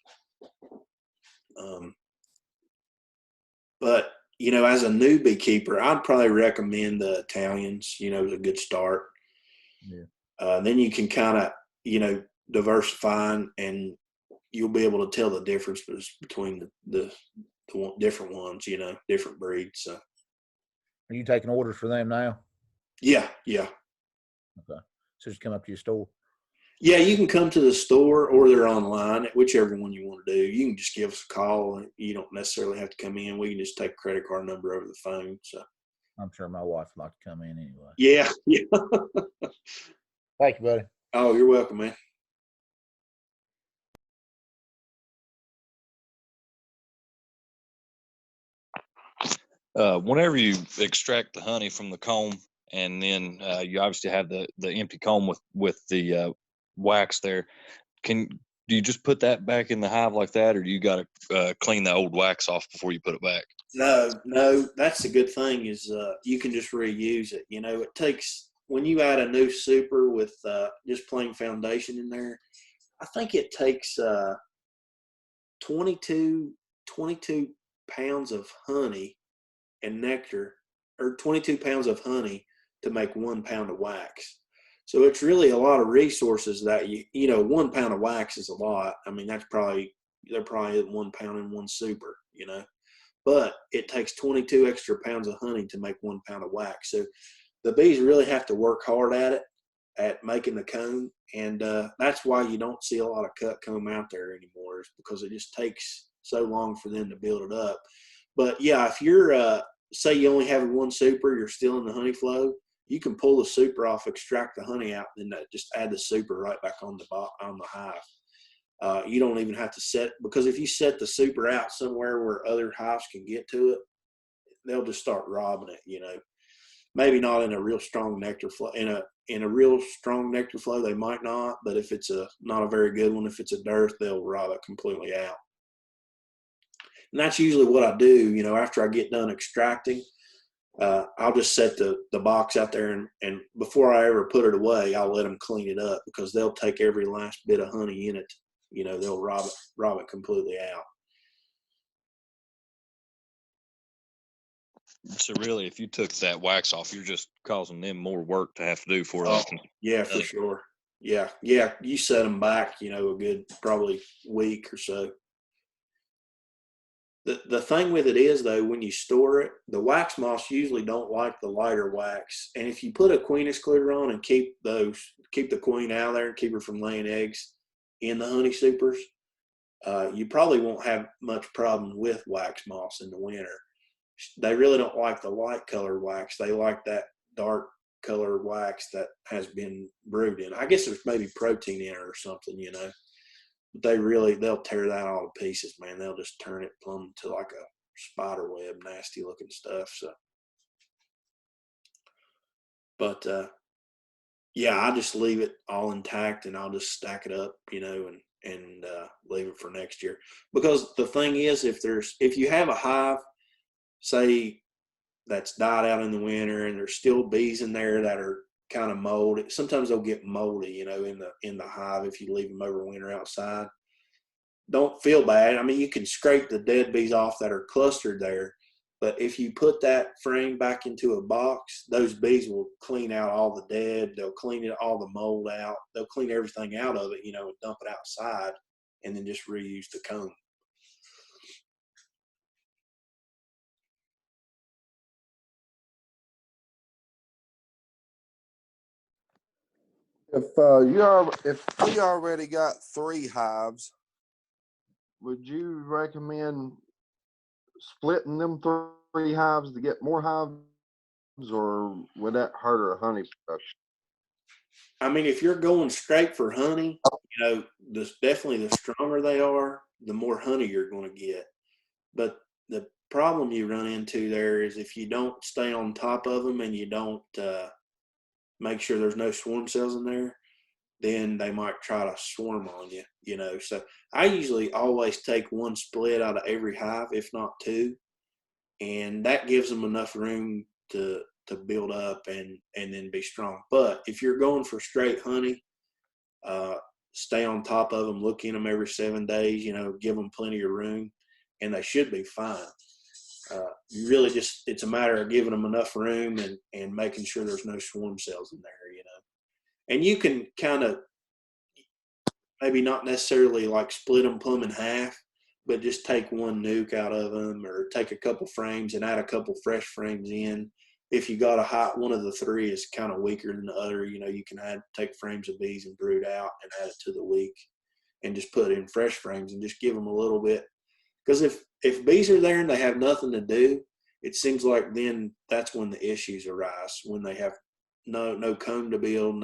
But, you know, as a new beekeeper, I'd probably recommend the Italians, you know, as a good start. Yeah. Then you can kind of, you know, diversify and you'll be able to tell the difference between the different ones, you know, different breeds. So. Are you taking orders for them now? Yeah. Okay. So just come up to your store. Yeah, you can come to the store or they're online, whichever one you want to do. You can just give us a call. You don't necessarily have to come in. We can just take a credit card number over the phone. So I'm sure my wife would like to come in anyway. Yeah. Thank you, buddy. Oh, you're welcome, man. Whenever you extract the honey from the comb, and then you obviously have the empty comb with the wax there, do you just put that back in the hive like that, or do you got to clean the old wax off before you put it back? No, that's the good thing is you can just reuse it. You know, it takes, when you add a new super with just plain foundation in there, I think it takes 22 pounds of honey and nectar, or 22 pounds of honey to make 1 pound of wax. So it's really a lot of resources that you know, 1 pound of wax is a lot. I mean, they're probably 1 pound in one super, you know, but it takes 22 extra pounds of honey to make 1 pound of wax. So the bees really have to work hard at it, at making the comb. And that's why you don't see a lot of cut comb out there anymore, is because it just takes so long for them to build it up. But yeah, if you're, say you only have one super, you're still in the honey flow, you can pull the super off, extract the honey out, and then just add the super right back on the hive. You don't even have to set, because if you set the super out somewhere where other hives can get to it, they'll just start robbing it, you know. Maybe not in a real strong nectar flow. In a real strong nectar flow, they might not, but if it's not a very good one, if it's a dearth, they'll rob it completely out. And that's usually what I do, you know, after I get done extracting. I'll just set the box out there, and before I ever put it away, I'll let them clean it up, because they'll take every last bit of honey in it. You know, they'll rob it completely out. So really, if you took that wax off, you're just causing them more work to have to do for Oh, them. yeah, for sure. Yeah. You set them back, you know, a good probably week or so. The thing with it is, though, when you store it, the wax moths usually don't like the lighter wax. And if you put a queen excluder on and keep the queen out of there and keep her from laying eggs in the honey supers, you probably won't have much problem with wax moths in the winter. They really don't like the light color wax. They like that dark color wax that has been brewed in. I guess there's maybe protein in it or something, you know. But they'll tear that all to pieces, man. They'll just turn it plumb to like a spider web, nasty looking stuff. So, but yeah, I just leave it all intact, and I'll just stack it up, you know, and leave it for next year. Because the thing is, if you have a hive, say, that's died out in the winter, and there's still bees in there that are kind of moldy. Sometimes they'll get moldy, you know, in the hive if you leave them over winter outside. Don't feel bad. I mean, you can scrape the dead bees off that are clustered there, but if you put that frame back into a box, those bees will clean out all the dead. They'll clean all the mold out. They'll clean everything out of it, you know, and dump it outside, and then just reuse the comb. If we already got 3 hives, would you recommend splitting them 3 hives to get more hives, or would that hurt our honey production? I mean, if you're going straight for honey, you know, definitely the stronger they are, the more honey you're going to get. But the problem you run into there is if you don't stay on top of them and you don't make sure there's no swarm cells in there, then they might try to swarm on you, you know. So I usually always take 1 split out of every hive, if not 2, and that gives them enough room to build up and then be strong. But if you're going for straight honey, stay on top of them, look in them every 7 days, you know, give them plenty of room, and they should be fine. You really just, it's a matter of giving them enough room and making sure there's no swarm cells in there, you know. And you can kind of, maybe not necessarily like split them plumb in half, but just take 1 nuke out of them, or take a couple frames and add a couple fresh frames in. If you got one of the 3 is kind of weaker than the other, you know, you can take frames of bees and brood out and add it to the weak, and just put in fresh frames and just give them a little bit. Because if bees are there and they have nothing to do, it seems like then that's when the issues arise, when they have no comb to build,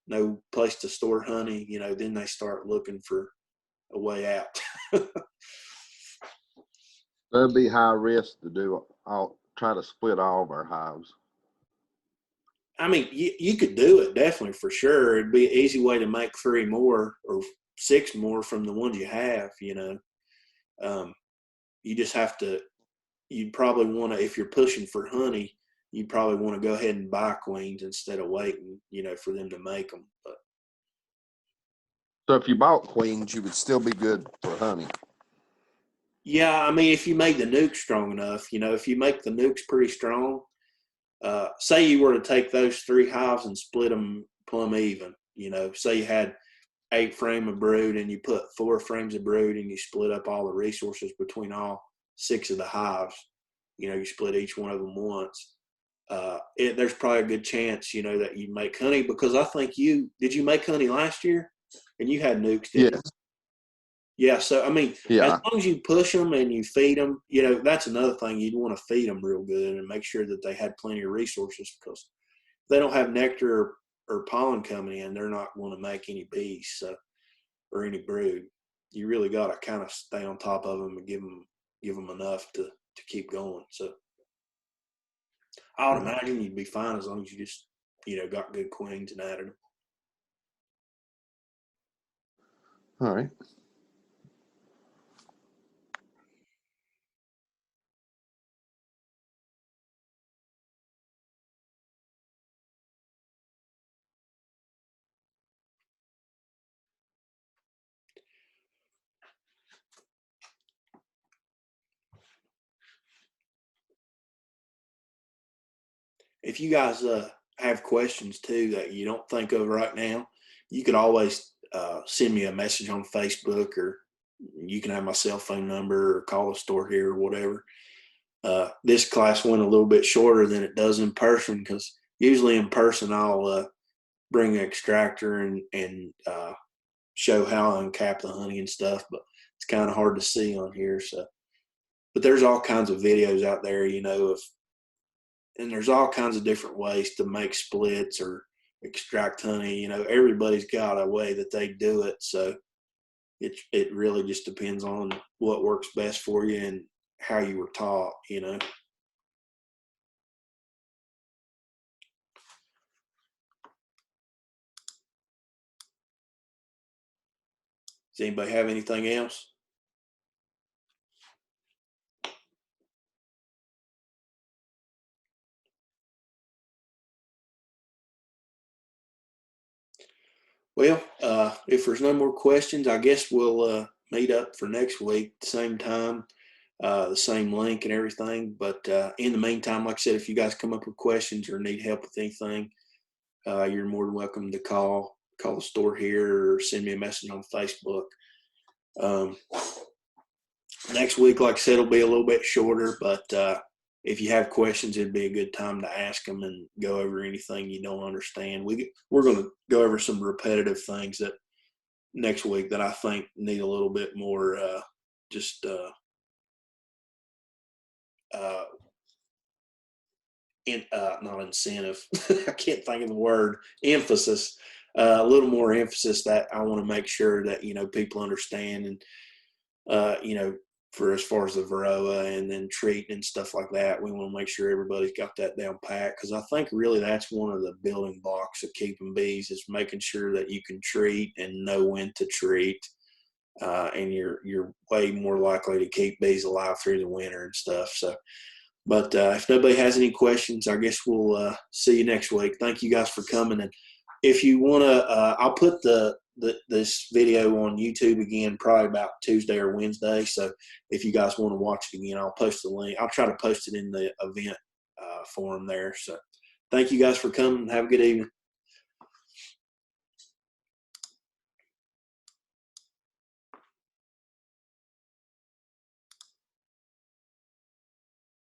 no place to store honey, you know, then they start looking for a way out. That'd be high risk to do I'll try to split all of our hives. I mean, you could do it definitely for sure. It'd be an easy way to make 3 more or 6 more from the ones you have. You just have to. You'd probably want to, if you're pushing for honey, you'd probably want to go ahead and buy queens instead of waiting, for them to make them. But So if you bought queens, you would still be good for honey. yeah, I mean, if you made the nuke strong enough, if you make the nukes pretty strong, say you were to take those 3 hives and split them plumb even, say you had 8 frame of brood and you put 4 frames of brood and you split up all the resources between all 6 of the hives, you split each one of them once. There's probably a good chance, that you make honey, because I think did you make honey last year? And you had nukes, didn't you? Yeah. So, I mean, as long as you push them and you feed them, that's another thing. You'd want to feed them real good and make sure that they had plenty of resources, because if they don't have nectar or pollen coming in, they're not going to make any bees, or any brood. You really got to kind of stay on top of them and give them enough to keep going. So I would imagine you'd be fine as long as you just, got good queens and added them. All right. If you guys have questions too that you don't think of right now, you could always send me a message on Facebook, or you can have my cell phone number, or call the store here, or whatever. This class went a little bit shorter than it does in person, because usually in person I'll bring an extractor and show how I uncap the honey and stuff, but it's kind of hard to see on here. So, but there's all kinds of videos out there, and there's all kinds of different ways to make splits or extract honey. Everybody's got a way that they do it. So it really just depends on what works best for you and how you were taught, Does anybody have anything else? Well, if there's no more questions, I guess we'll meet up for next week, same time, the same link and everything. But in the meantime, like I said, if you guys come up with questions or need help with anything, you're more than welcome to call the store here or send me a message on Facebook. Next week, like I said, will be a little bit shorter, but if you have questions, it'd be a good time to ask them and go over anything you don't understand. We're going to go over some repetitive things that next week that I think need a little bit more not incentive. I can't think of the word, emphasis. A little more emphasis that I want to make sure that people understand, and for as far as the varroa and then treating and stuff like that, we want to make sure everybody's got that down pat, because I think really that's one of the building blocks of keeping bees, is making sure that you can treat and know when to treat, and you're way more likely to keep bees alive through the winter and stuff. So, but if nobody has any questions, I guess we'll see you next week. Thank you guys for coming, and if you want to, I'll put this video on YouTube again, probably about Tuesday or Wednesday. So if you guys want to watch it again, I'll post the link. I'll try to post it in the event forum there. So thank you guys for coming. Have a good evening.